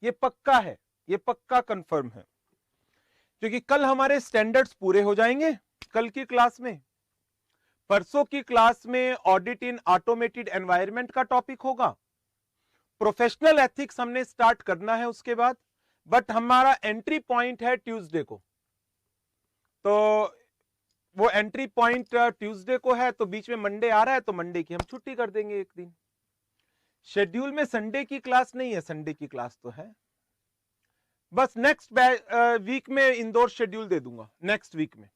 ये पक्का है, ये पक्का कंफर्म है, क्योंकि कल हमारे स्टैंडर्ड्स पूरे हो जाएंगे। कल की क्लास में, परसों की क्लास में ऑडिट इन ऑटोमेटेड एनवायरनमेंट का टॉपिक होगा, प्रोफेशनल एथिक्स हमने स्टार्ट करना है उसके बाद, बट हमारा एंट्री पॉइंट है ट्यूसडे को, तो वो एंट्री पॉइंट ट्यूसडे को है, तो बीच में मंडे आ रहा है, तो मंडे की हम छुट्टी कर देंगे एक दिन। शेड्यूल में संडे की क्लास नहीं है, संडे की क्लास तो है, बस नेक्स्ट वीक में इंदौर शेड्यूल दे दूंगा, नेक्स्ट वीक में।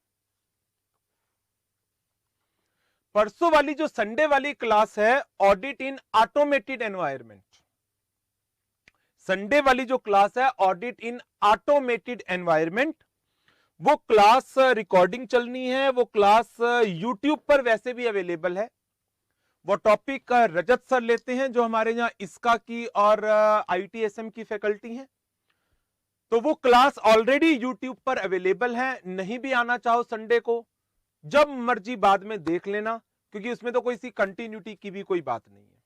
परसों वाली जो संडे वाली क्लास है audit in automated environment, Sunday वाली जो क्लास है ऑडिट इन ऑटोमेटेड एनवायरनमेंट, वो क्लास रिकॉर्डिंग चलनी है, वो क्लास यूट्यूब पर वैसे भी अवेलेबल है। वो टॉपिक रजत सर लेते हैं, जो हमारे यहाँ इसका की और आईटीएसएम की फैकल्टी हैं, तो वो क्लास ऑलरेडी यूट्यूब पर अवेलेबल है। नहीं भी आना चाहो संडे को, जब मर्जी बाद में देख लेना, क्योंकि उसमें तो कोई सी कंटिन्यूटी की भी कोई बात नहीं है।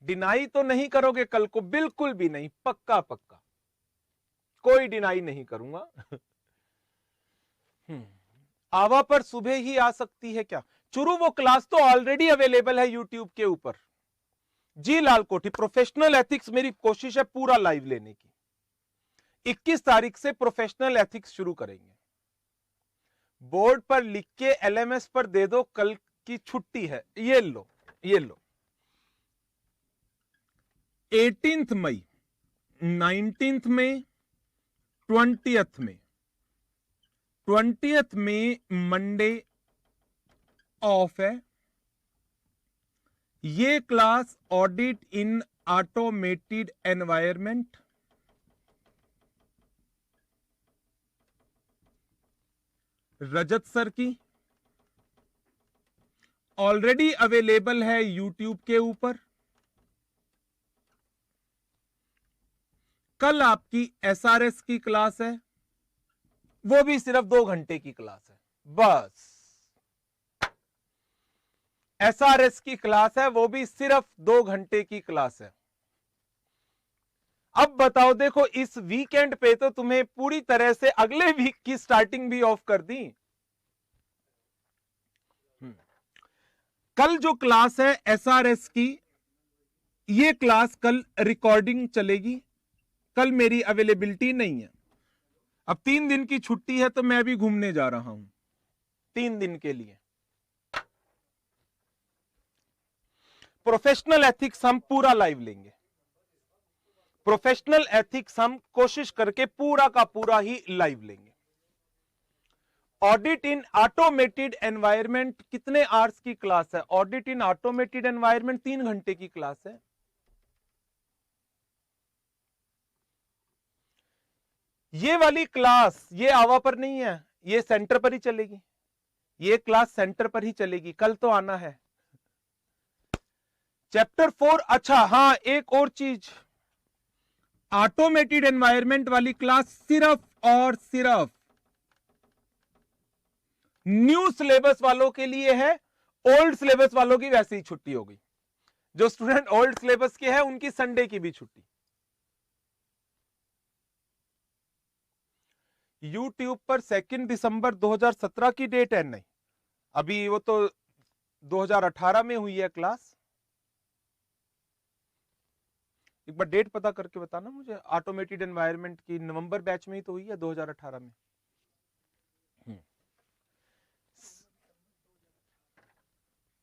डिनाई तो नहीं करोगे कल को? बिल्कुल भी नहीं, पक्का पक्का, कोई डिनाई नहीं करूंगा। आवा पर सुबह ही आ सकती है क्या? चुरू, वो क्लास तो ऑलरेडी अवेलेबल है यूट्यूब के ऊपर। जी लाल कोठी, प्रोफेशनल एथिक्स मेरी कोशिश है पूरा लाइव लेने की। 21 तारीख से प्रोफेशनल एथिक्स शुरू करेंगे। बोर्ड पर लिख के एलएमएस पर दे दो, कल की छुट्टी है, ये लो, ये लो। 18 मई, 19 मई, 20 में, 20 में मंडे ऑफ है। ये class audit in automated environment, Rajat sir की, ऑलरेडी अवेलेबल है यूट्यूब के ऊपर। कल आपकी एसआरएस की क्लास है, वो भी सिर्फ 2 घंटे की क्लास है, बस। एसआरएस की क्लास है, वो भी सिर्फ 2 घंटे की क्लास है। अब बताओ, देखो इस वीकेंड पे तो तुम्हें पूरी तरह से अगले वीक की स्टार्टिंग भी ऑफ कर दी। कल जो क्लास है एसआरएस की, ये क्लास कल रिकॉर्डिंग चलेगी, कल मेरी अवेलेबिलिटी नहीं है। अब 3 दिन की छुट्टी है, तो मैं भी घूमने जा रहा हूं 3 दिन के लिए। प्रोफेशनल एथिक्स हम पूरा लाइव लेंगे, प्रोफेशनल एथिक्स हम कोशिश करके पूरा का पूरा ही लाइव लेंगे। ऑडिट इन ऑटोमेटेड एनवायरनमेंट कितने आवर्स की क्लास है? ऑडिट इन ऑटोमेटेड एनवायरनमेंट 3 घंटे की क्लास है। ये वाली क्लास ये आवा पर नहीं है, ये सेंटर पर ही चलेगी, ये क्लास सेंटर पर ही चलेगी। कल तो आना है चैप्टर 4। अच्छा हाँ, एक और चीज, ऑटोमेटेड एनवायरनमेंट वाली क्लास सिर्फ और सिर्फ न्यू सिलेबस वालों के लिए है, ओल्ड सिलेबस वालों की वैसे ही छुट्टी हो गई। जो स्टूडेंट ओल्ड सिलेबस के हैं उनकी संडे की भी छुट्टी। यूट्यूब पर 2 दिसंबर 2017 की डेट है? नहीं, अभी वो तो 2018 में हुई है क्लास। एक बार डेट पता करके बताना मुझे, ऑटोमेटेड एनवायरनमेंट की नवंबर बैच में ही तो हुई है 2018 में।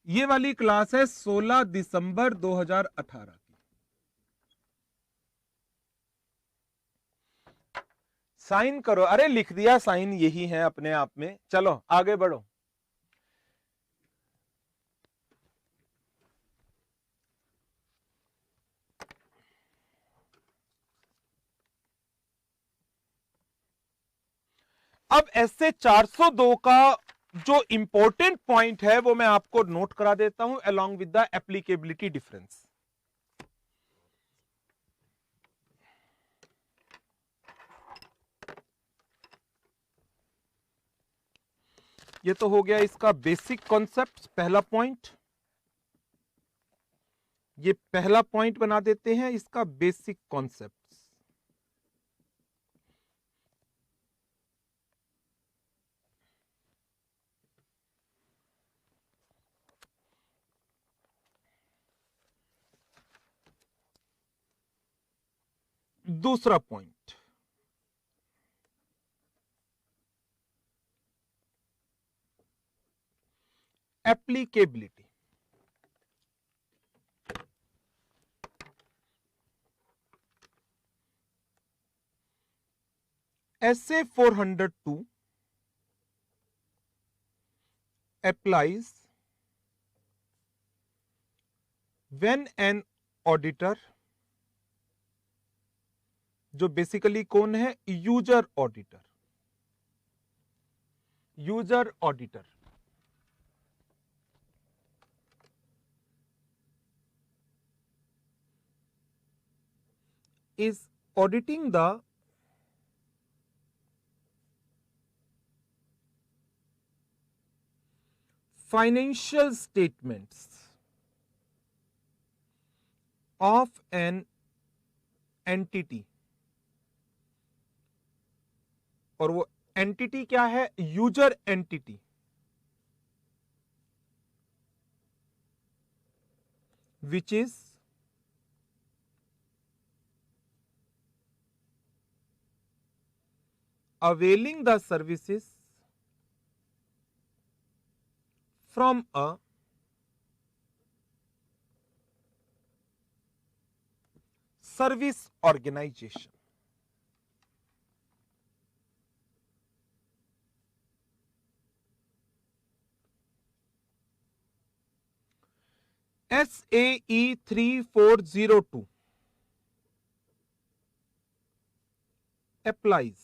ये वाली क्लास है 16 दिसंबर 2018 की। साइन करो। अरे लिख दिया, साइन यही है अपने आप में। चलो आगे बढ़ो। अब ऐसे 402 का जो इंपॉर्टेंट पॉइंट है वो मैं आपको नोट करा देता हूं along with the applicability difference. ये तो हो गया इसका बेसिक कॉन्सेप्ट, पहला पॉइंट। ये पहला पॉइंट बना देते हैं इसका बेसिक कॉन्सेप्ट। दूसरा point, applicability. SA 402 applies when an auditor, जो बेसिकली कौन है, user auditor, user auditor is auditing the financial statements of an entity, और वो एंटिटी क्या है, user entity, which is availing the services from a service organization. SAE 3402 applies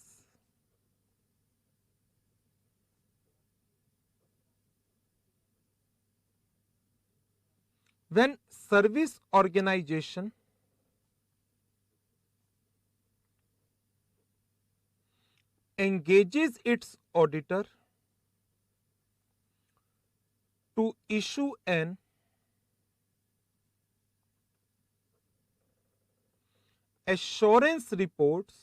when service organization engages its auditor to issue an assurance reports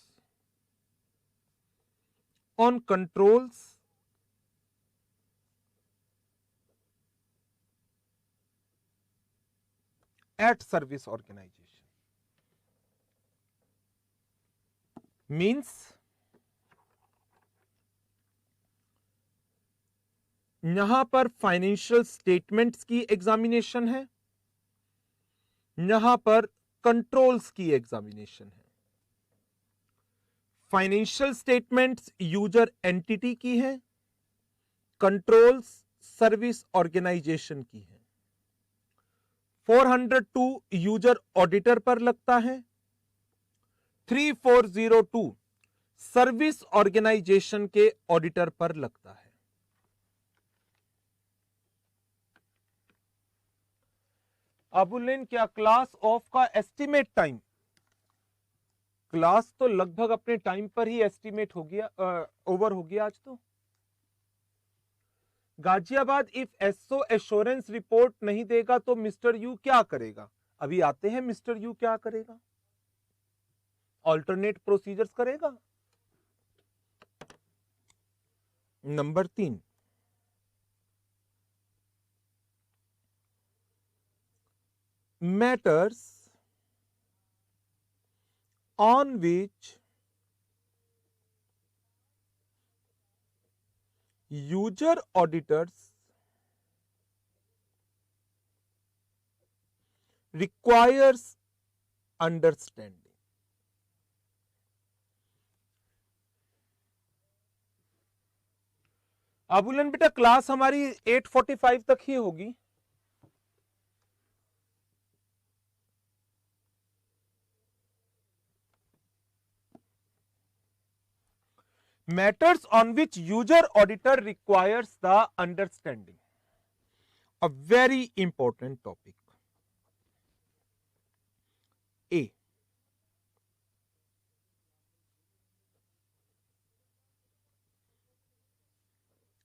on controls at service organization. Means यहां पर financial statements की examination है, यहां पर controls की examination है। Financial statements user entity की है, कंट्रोल्स सर्विस ऑर्गेनाइजेशन की है। 402 यूजर ऑडिटर पर लगता है, 3402 सर्विस ऑर्गेनाइजेशन के ऑडिटर पर लगता है। अबुलेन, क्या क्लास ऑफ का एस्टिमेट टाइम, क्लास तो लगभग अपने टाइम पर ही एस्टिमेट हो गया, ओवर हो गया आज तो। Ghaziabad if SO assurance report नहीं देगा तो मिस्टर यू क्या करेगा? अभी आते हैं मिस्टर यू क्या करेगा, ऑल्टरनेट प्रोसीजर्स करेगा। Number 3, matters on which user auditors requires understanding. अबुलन बेटा क्लास हमारी 8:45 तक ही होगी। Matters on which user auditor requires the understanding. A very important topic. A.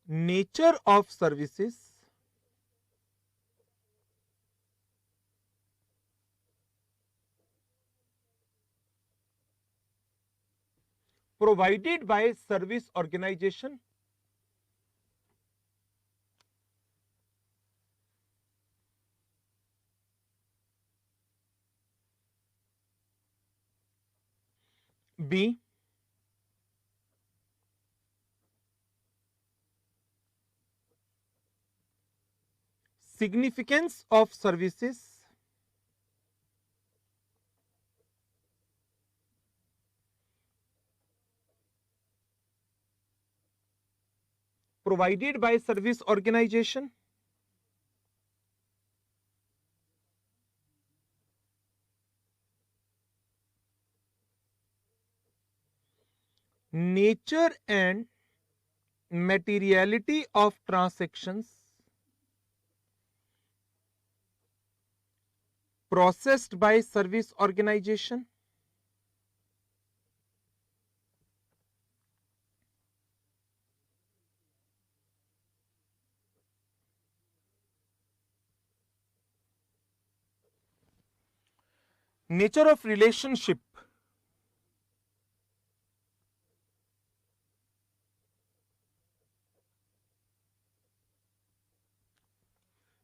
Nature of services provided by service organization. B. Significance of services provided by service organization. Nature and materiality of transactions processed by service organization. Nature of relationship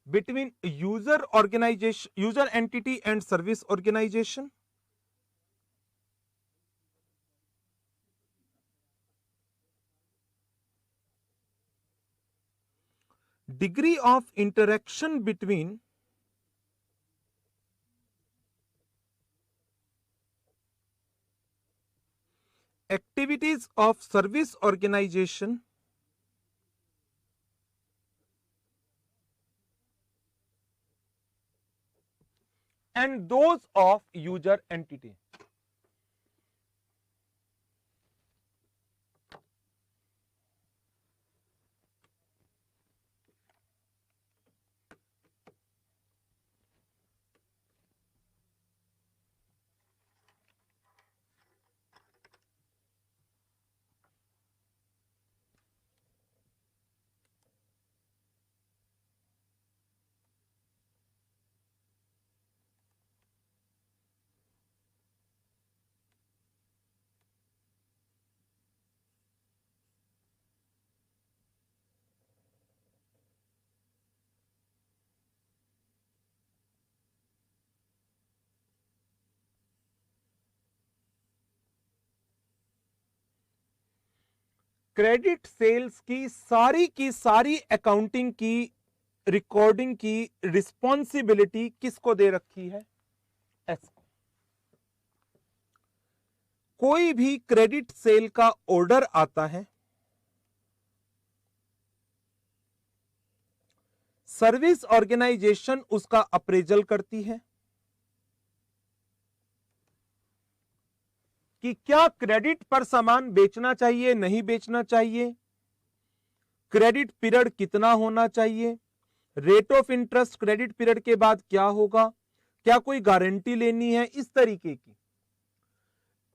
between user organization, user entity and service organization. Degree of interaction between activities of service organization and those of user entity. Credit sales की सारी accounting की recording की responsibility किसको दे रखी है? S को। कोई भी क्रेडिट सेल का ऑर्डर आता है, सर्विस ऑर्गेनाइजेशन उसका अप्रेजल करती है कि क्या क्रेडिट पर सामान बेचना चाहिए, नहीं बेचना चाहिए, क्रेडिट पीरियड कितना होना चाहिए, rate of interest credit period के बाद क्या होगा, क्या कोई गारंटी लेनी है, इस तरीके की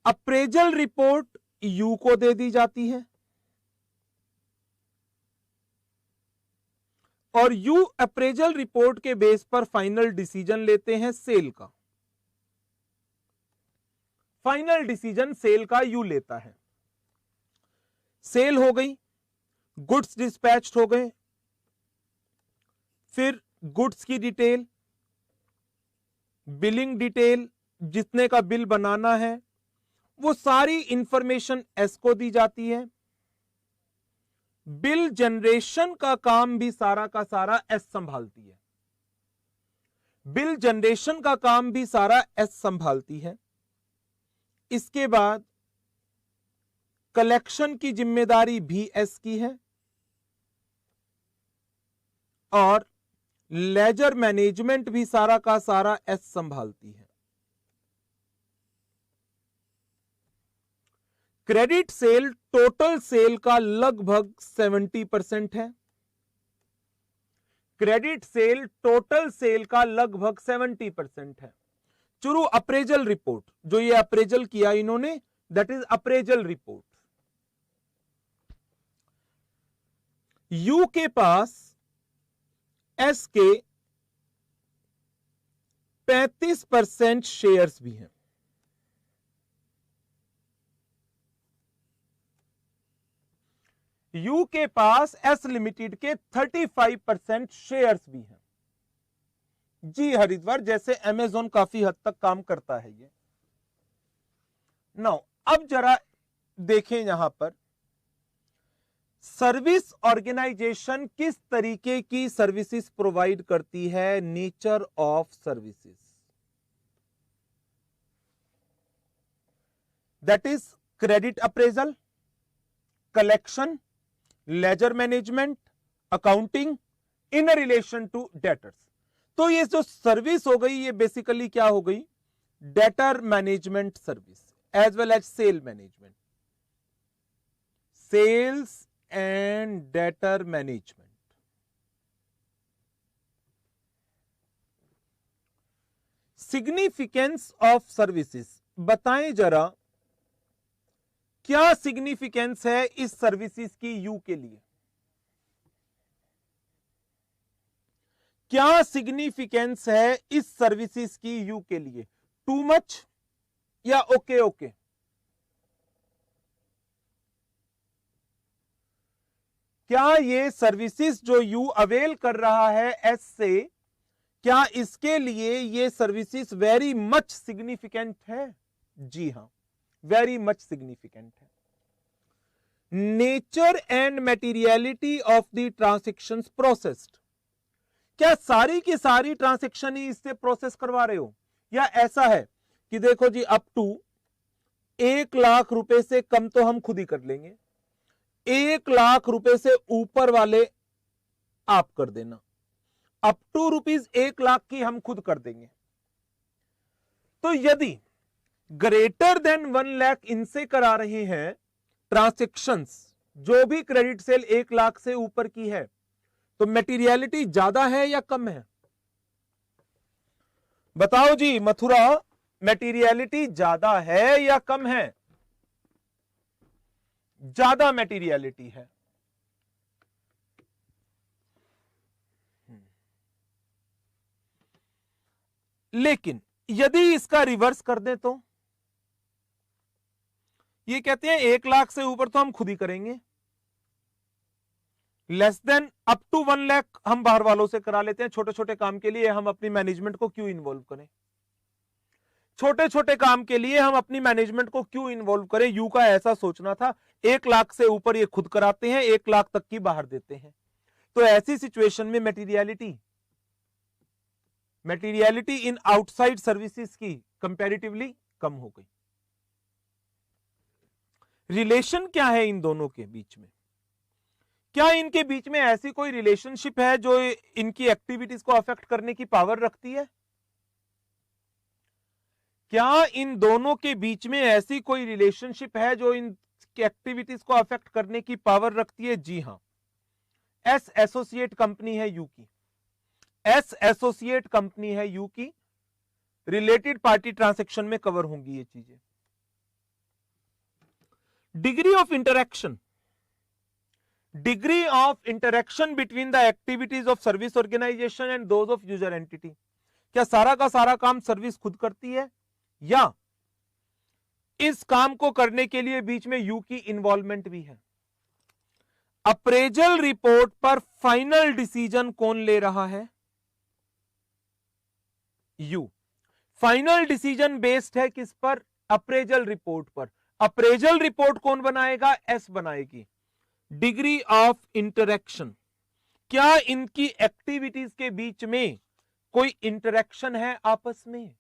अप्रेजल रिपोर्ट यू को दे दी जाती है और यू अप्रेजल रिपोर्ट के बेस पर फाइनल डिसीजन लेते हैं सेल का। फाइनल डिसीजन सेल का यू लेता है। सेल हो गई, गुड्स डिस्पैच्ड हो गए, फिर गुड्स की डिटेल, बिलिंग डिटेल, जितने का बिल बनाना है वो सारी इंफॉर्मेशन एस को दी जाती है। बिल जनरेशन का काम भी सारा का सारा एस संभालती है। बिल जनरेशन का काम भी सारा एस संभालती है। इसके बाद कलेक्शन की जिम्मेदारी भी एस की है और लेजर मैनेजमेंट भी सारा का सारा एस संभालती है। क्रेडिट सेल टोटल सेल का लगभग 70% है। क्रेडिट सेल टोटल सेल का लगभग 70% है। चुरू अप्रेजल रिपोर्ट, जो ये अप्रेजल किया इन्होंने, that is appraisal report. You के पास एस के 35% शेयर्स भी हैं। यू के पास एस लिमिटेड के 35% शेयर्स भी हैं। जी हरिद्वार, जैसे अमेज़न काफी हद तक काम करता है ये। नाउ अब जरा देखें यहां पर सर्विस ऑर्गेनाइजेशन किस तरीके की सर्विसेज प्रोवाइड करती है। Nature of services, that is credit appraisal, collection, ledger management, accounting in relation to debtors. तो ये जो सर्विस हो गई, ये बेसिकली क्या हो गई, debtor management service as well as sale management, sales and debtor management. Significance of services, बताएं जरा क्या सिग्निफिकेंस है इस सर्विसेज की यू के लिए। क्या सिग्निफिकेंस है इस सर्विसेज की यू के लिए। टू मच या ओके ओके। क्या ये सर्विसेज जो यू अवेल कर रहा है एस से, क्या इसके लिए ये सर्विसेज वेरी मच सिग्निफिकेंट है। जी हां, वेरी मच सिग्निफिकेंट है। Nature and materiality of the transactions processed, क्या सारी की सारी ट्रांजैक्शन ही इससे प्रोसेस करवा रहे हो, या ऐसा है कि देखो जी अप टू 1 लाख रुपए से कम तो हम खुद ही कर लेंगे, 1 लाख रुपए से ऊपर वाले आप कर देना, अप टू ₹1 लाख की हम खुद कर देंगे। तो यदि ग्रेटर देन 1 लाख इनसे करा रहे हैं ट्रांजैक्शंस, जो भी क्रेडिट सेल 1 लाख से ऊपर की है, तो मटेरियलिटी ज्यादा है या कम है। बताओ जी मथुरा, मटेरियलिटी ज्यादा है या कम है। ज्यादा मटेरियलिटी है। लेकिन यदि इसका रिवर्स कर दें तो ये कहते हैं 1 लाख से ऊपर तो हम खुद ही करेंगे, less than up to 1 lakh हम बाहर वालों से करा लेते हैं। छोटे छोटे काम के लिए हम अपनी मैनेजमेंट को क्यों इन्वॉल्व करें, छोटे छोटे काम के लिए हम अपनी मैनेजमेंट को क्यों इन्वॉल्व करें। यू का ऐसा सोचना था, 1 लाख से ऊपर ये खुद कराते हैं, 1 लाख तक की बाहर देते हैं। तो ऐसी सिचुएशन में मटेरियलिटी इन आउटसाइड सर्विसेज की कंपैरेटिवली कम हो गई। रिलेशन क्या है इन दोनों के बीच में, क्या इनके बीच में ऐसी कोई रिलेशनशिप है जो इनकी एक्टिविटीज को अफेक्ट करने की पावर रखती है। क्या इन दोनों के बीच में ऐसी कोई रिलेशनशिप है जो इन एक्टिविटीज को अफेक्ट करने की पावर रखती है। जी हां, एस एसोसिएट कंपनी है यू की, एस एसोसिएट कंपनी है यू की, रिलेटेड पार्टी ट्रांजैक्शन में कवर होंगी ये चीजें। Degree of interaction, degree of interaction between the activities of service organization and those of user entity, क्या सारा का सारा काम सर्विस खुद करती है या इस काम को करने के लिए बीच में यू की इन्वॉल्वमेंट भी है। अप्रेजल रिपोर्ट पर फाइनल डिसीजन कौन ले रहा है, यू। फाइनल डिसीजन बेस्ड है किस पर, अप्रेजल रिपोर्ट पर। अप्रेजल रिपोर्ट कौन बनाएगा, एस बनाएगी। डिग्री ऑफ इंटरेक्शन, क्या इनकी एक्टिविटीज के बीच में कोई इंटरेक्शन है आपस में?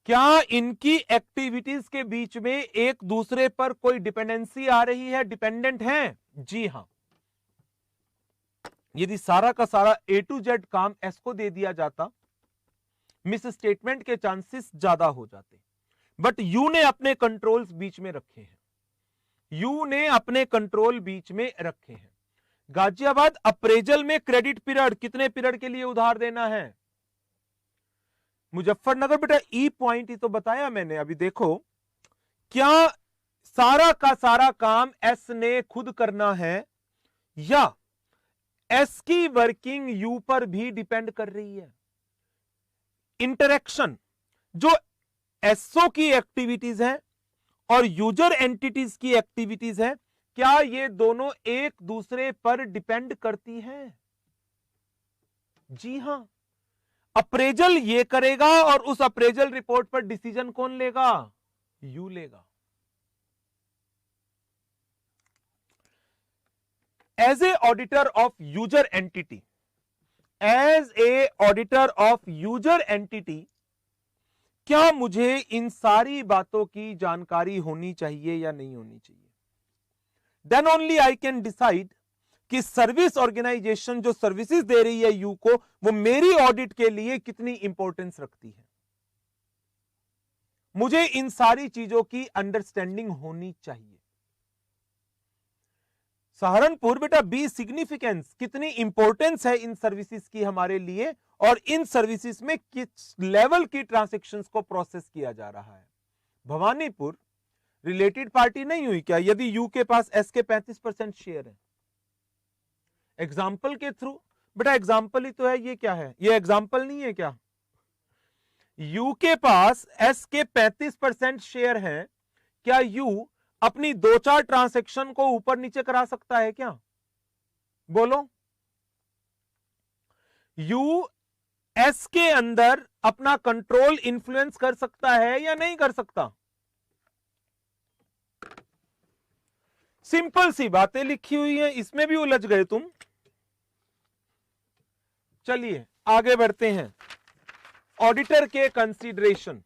क्या इनकी एक्टिविटीज के बीच में एक दूसरे पर कोई डिपेंडेंसी आ रही है, डिपेंडेंट है? जी हां। यदि सारा का सारा A to Z काम S को दे दिया जाता, मिस स्टेटमेंट के चांसेस ज्यादा हो जाते। बट यू ने अपने कंट्रोल्स बीच में रखे हैं, यू ने अपने कंट्रोल बीच में रखे हैं। गाजियाबाद अप्रेजल में क्रेडिट पीरियड कितने पीरियड के लिए उधार देना है? मुजफ्फरनगर बेटा ई पॉइंट ही तो बताया मैंने अभी। देखो, क्या सारा का सारा काम एस ने खुद करना है या एस की वर्किंग यू पर भी डिपेंड कर रही है? इंटरेक्शन जो एसओ की एक्टिविटीज है और यूजर एंटिटीज की एक्टिविटीज है, क्या ये दोनों एक दूसरे पर डिपेंड करती हैं? जी हां। अप्रेजल ये करेगा और उस अप्रेजल रिपोर्ट पर डिसीजन कौन लेगा? यू लेगा। As a auditor of user entity, as a auditor of user entity, क्या मुझे इन सारी बातों की जानकारी होनी चाहिए या नहीं होनी चाहिए? Then only I can decide कि सर्विस ऑर्गेनाइजेशन जो सर्विसेज दे रही है यू को, वो मेरी ऑडिट के लिए कितनी इंपॉर्टेंस रखती है। मुझे इन सारी चीजों की अंडरस्टैंडिंग होनी चाहिए। सहारनपुर बेटा बी सिग्निफिकेंस, कितनी इंपॉर्टेंस है इन सर्विसेज की हमारे लिए, और इन सर्विसेज में किस लेवल की ट्रांजैक्शंस को प्रोसेस किया जा रहा है। भवानीपुर रिलेटेड पार्टी नहीं हुई क्या यदि यू के पास एस के 35% शेयर है? एग्जाम्पल के थ्रू बेटा, एग्जाम्पल ही तो है, ये क्या है? ये एग्जाम्पल नहीं है क्या? यू के पास एस के 35% शेयर है, क्या यू अपनी 2-4 ट्रांजैक्शन को ऊपर नीचे करा सकता है क्या? बोलो। यू एस के अंदर अपना कंट्रोल इन्फ्लुएंस कर सकता है या नहीं कर सकता? सिंपल सी बातें लिखी हुई है, इसमें भी उलझ गए तुम। चलिए आगे बढ़ते हैं। ऑडिटर के consideration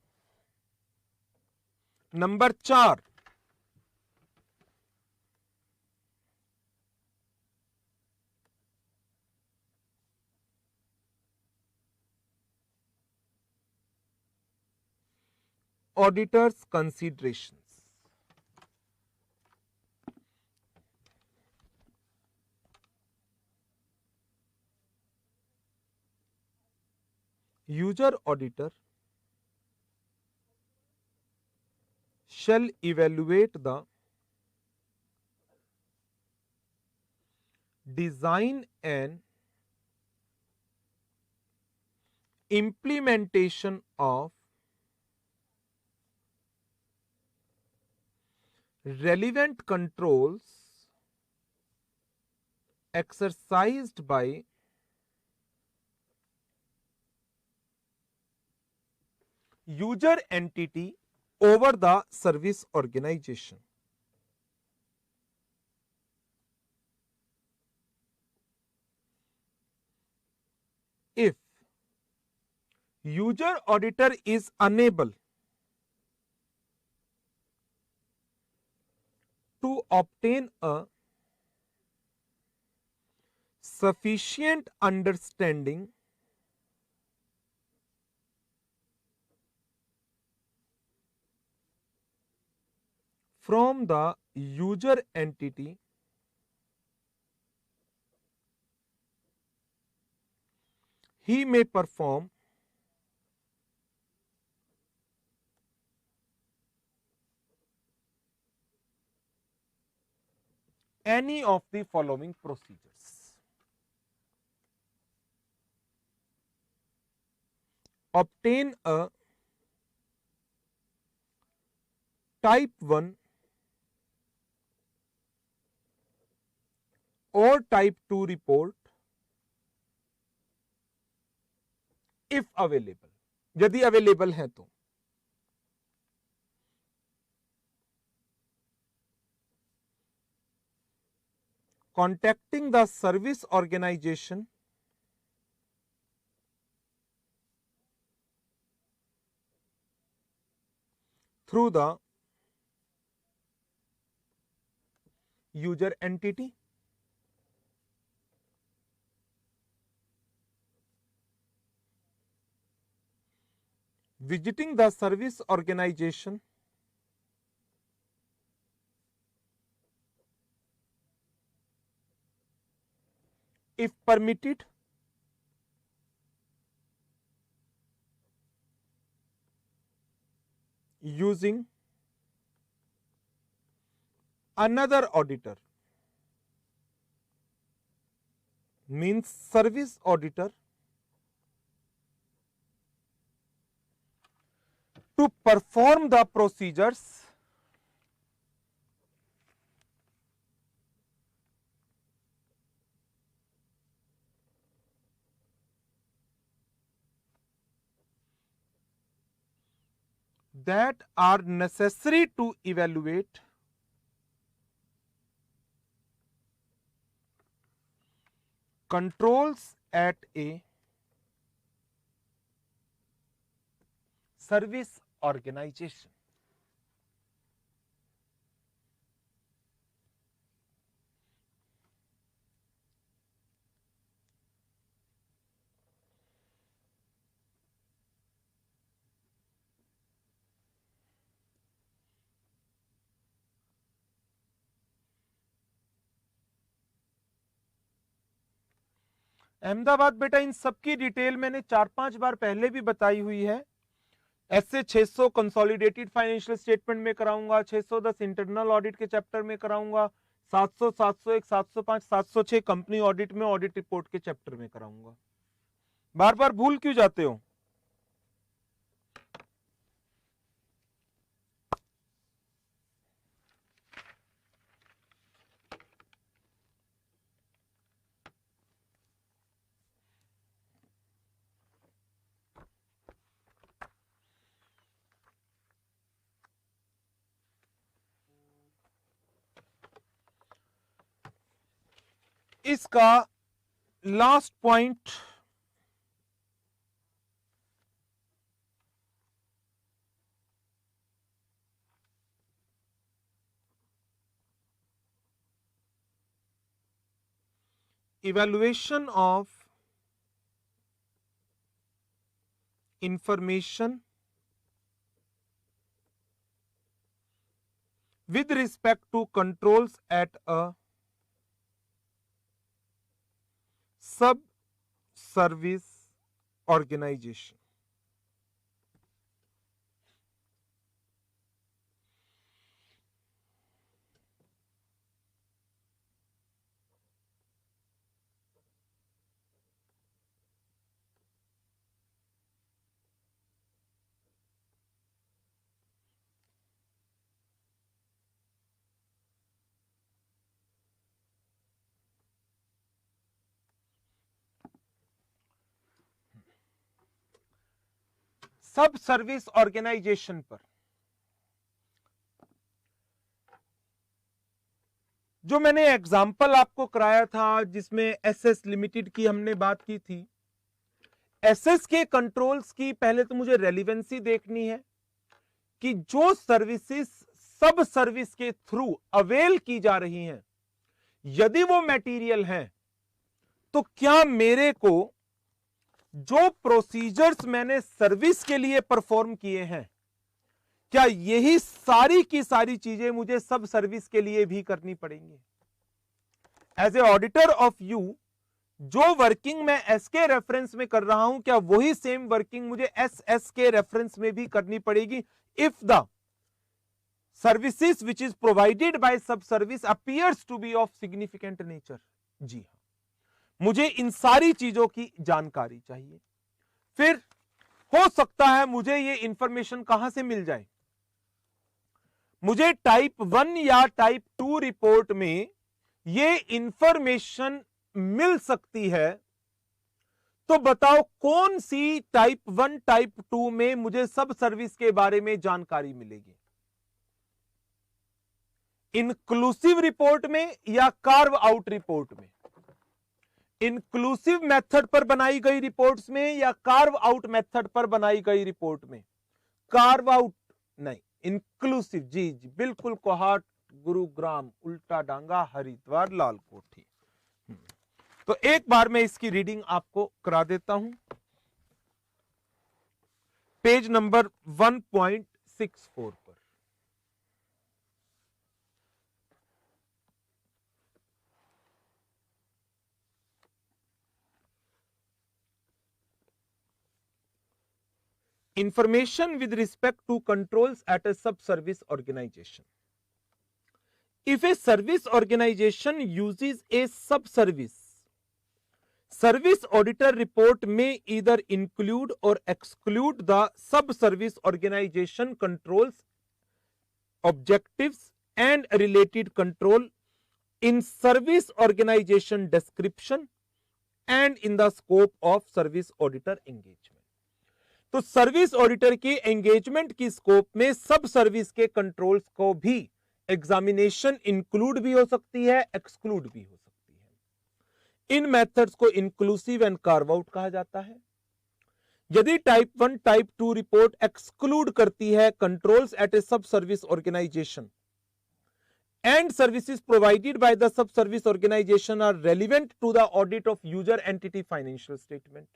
number 4, auditors considerations. User auditor shall evaluate the design and implementation of relevant controls exercised by user entity over the service organization. If user auditor is unable to obtain a sufficient understanding from the user entity, he may perform any of the following procedures. Obtain a type 1 or type 2 report if available, यदि available है तो। Contacting the service organization through the user entity, visiting the service organization, if permitted, using another auditor, means service auditor, to perform the procedures that are necessary to evaluate controls at a service organization. Ahmedabad बेटा इन सबकी detail मैंने 4-5 बार पहले भी बताई हुई है। ऐसे 600 consolidated financial statement में कराऊंगा, 610 इंटरनल ऑडिट के चैप्टर में कराऊंगा, 700, 701, 705, 706 कंपनी ऑडिट में ऑडिट रिपोर्ट के चैप्टर में कराऊंगा। बार बार भूल क्यों जाते हो? इसका last point evaluation of information with respect to controls at a sub-service organization. सब सर्विस ऑर्गेनाइजेशन पर जो मैंने एग्जाम्पल आपको कराया था, जिसमें एसएस लिमिटेड की हमने बात की थी, एसएस के कंट्रोल्स की पहले तो मुझे रेलिवेंसी देखनी है कि जो सर्विसेज सब सर्विस के थ्रू अवेल की जा रही हैं, यदि वो मटेरियल हैं तो क्या मेरे को जो प्रोसीजर्स मैंने सर्विस के लिए परफॉर्म किए हैं, क्या यही सारी की सारी चीजें मुझे सब सर्विस के लिए भी करनी पड़ेंगी? As a auditor of you, जो वर्किंग मैं एस के रेफरेंस में कर रहा हूं, क्या वही सेम वर्किंग मुझे एस के रेफरेंस में भी करनी पड़ेगी if the services which is provided by sub service appears to be of significant nature? जी हां, मुझे इन सारी चीजों की जानकारी चाहिए। फिर हो सकता है मुझे ये इंफॉर्मेशन कहां से मिल जाए? मुझे टाइप 1 या टाइप 2 रिपोर्ट में ये इंफॉर्मेशन मिल सकती है, तो बताओ कौन सी टाइप 1 टाइप 2 में मुझे सब सर्विस के बारे में जानकारी मिलेगी? इंक्लूसिव रिपोर्ट में या कार्व आउट रिपोर्ट में? इंक्लूसिव मेथड पर बनाई गई रिपोर्ट्स में या कार्व आउट मेथड पर बनाई गई रिपोर्ट में? कार्व आउट नहीं, इंक्लूसिव, जी जी बिल्कुल, कोहाट, गुरुग्राम, उल्टा डांगा, हरिद्वार, लाल कोठी। तो एक बार मैं इसकी रीडिंग आपको करा देता हूं। पेज नंबर 1.64 पर। Information with respect to controls at a sub-service organization. If a service organization uses a sub-service, service auditor report may either include or exclude the sub-service organization controls, objectives and related control in service organization description and in the scope of service auditor engagement. तो service auditor के engagement की scope में सब service के controls को भी examination include भी हो सकती है, एक्सक्लूड भी हो सकती है। इन मेथड्स को इंक्लूसिव एंड कार्व आउट कहा जाता है। यदि टाइप 1 टाइप 2 रिपोर्ट एक्सक्लूड करती है controls at a sub service organization and services provided by the sub service organization are relevant to the audit of user entity financial statement,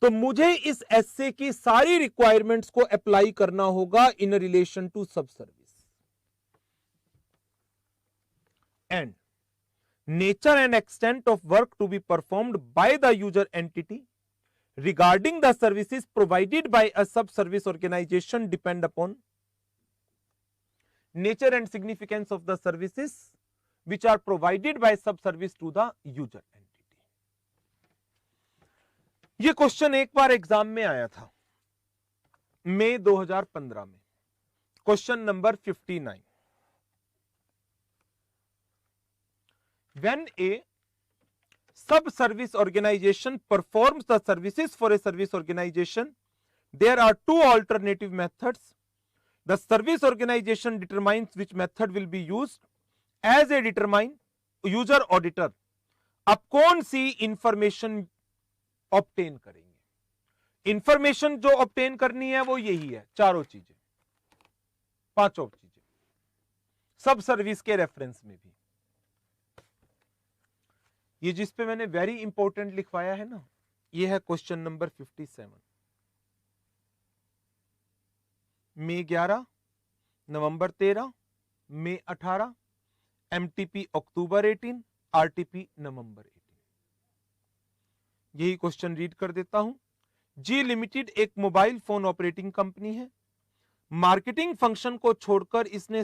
तो मुझे इस S A की सारी रिक्वायरमेंट्स को अप्लाई करना होगा in relation to sub service. And nature and extent of work to be performed by the user entity regarding the services provided by a sub-service organization depend upon nature and significance of the services which are provided by sub-service to the user entity. ये question एक बार exam में आया था मई 2015 में, question number 59। When a sub-service organization performs the services for a service organization, there are two alternative methods. The service organization determines which method will be used as a determine user auditor. अब कौन सी information obtain करेंगे? Information जो obtain करनी है वो यही है, चारों चीजें, पांचों चीजें, सब सर्विस के रेफरेंस में भी। ये जिस पे मैंने वेरी इंपॉर्टेंट लिखवाया है ना, ये है क्वेश्चन नंबर 57। मई 11, नवंबर 13, मई 18, एमटीपी अक्टूबर 18, आरटीपी नवंबर 18। यही क्वेश्चन रीड कर देता हूं। जी लिमिटेड एक मोबाइल फोन ऑपरेटिंग कंपनी है। मार्केटिंग फंक्शन को छोड़कर इसने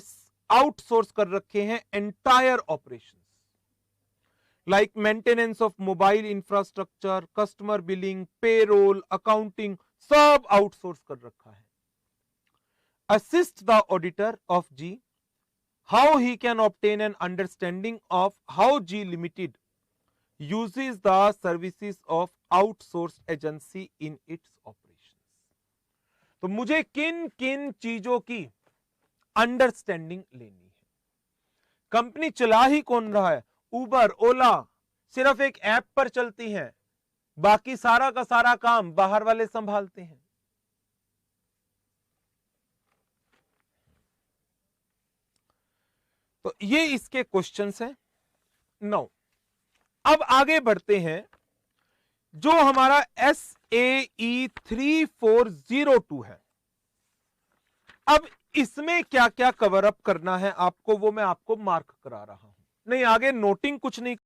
आउटसोर्स कर रखे हैं entire operation, like maintenance of mobile infrastructure, customer billing, payroll, accounting, सब आउटसोर्स कर रखा है। Assist the auditor of G how he can obtain an understanding of how G Limited uses the services of outsourced agency in its operations। तो मुझे किन किन चीजों की अंडरस्टैंडिंग लेनी है? कंपनी चला ही कौन रहा है? उबर, ओला सिर्फ एक ऐप पर चलती हैं, बाकी सारा का सारा काम बाहर वाले संभालते हैं। तो ये इसके क्वेश्चंस हैं। 9 अब आगे बढ़ते हैं। जो हमारा SAE 3402 है, अब इसमें क्या क्या कवर अप करना है आपको, वो मैं आपको मार्क करा रहा हूं। नहीं, आगे नोटिंग कुछ नहीं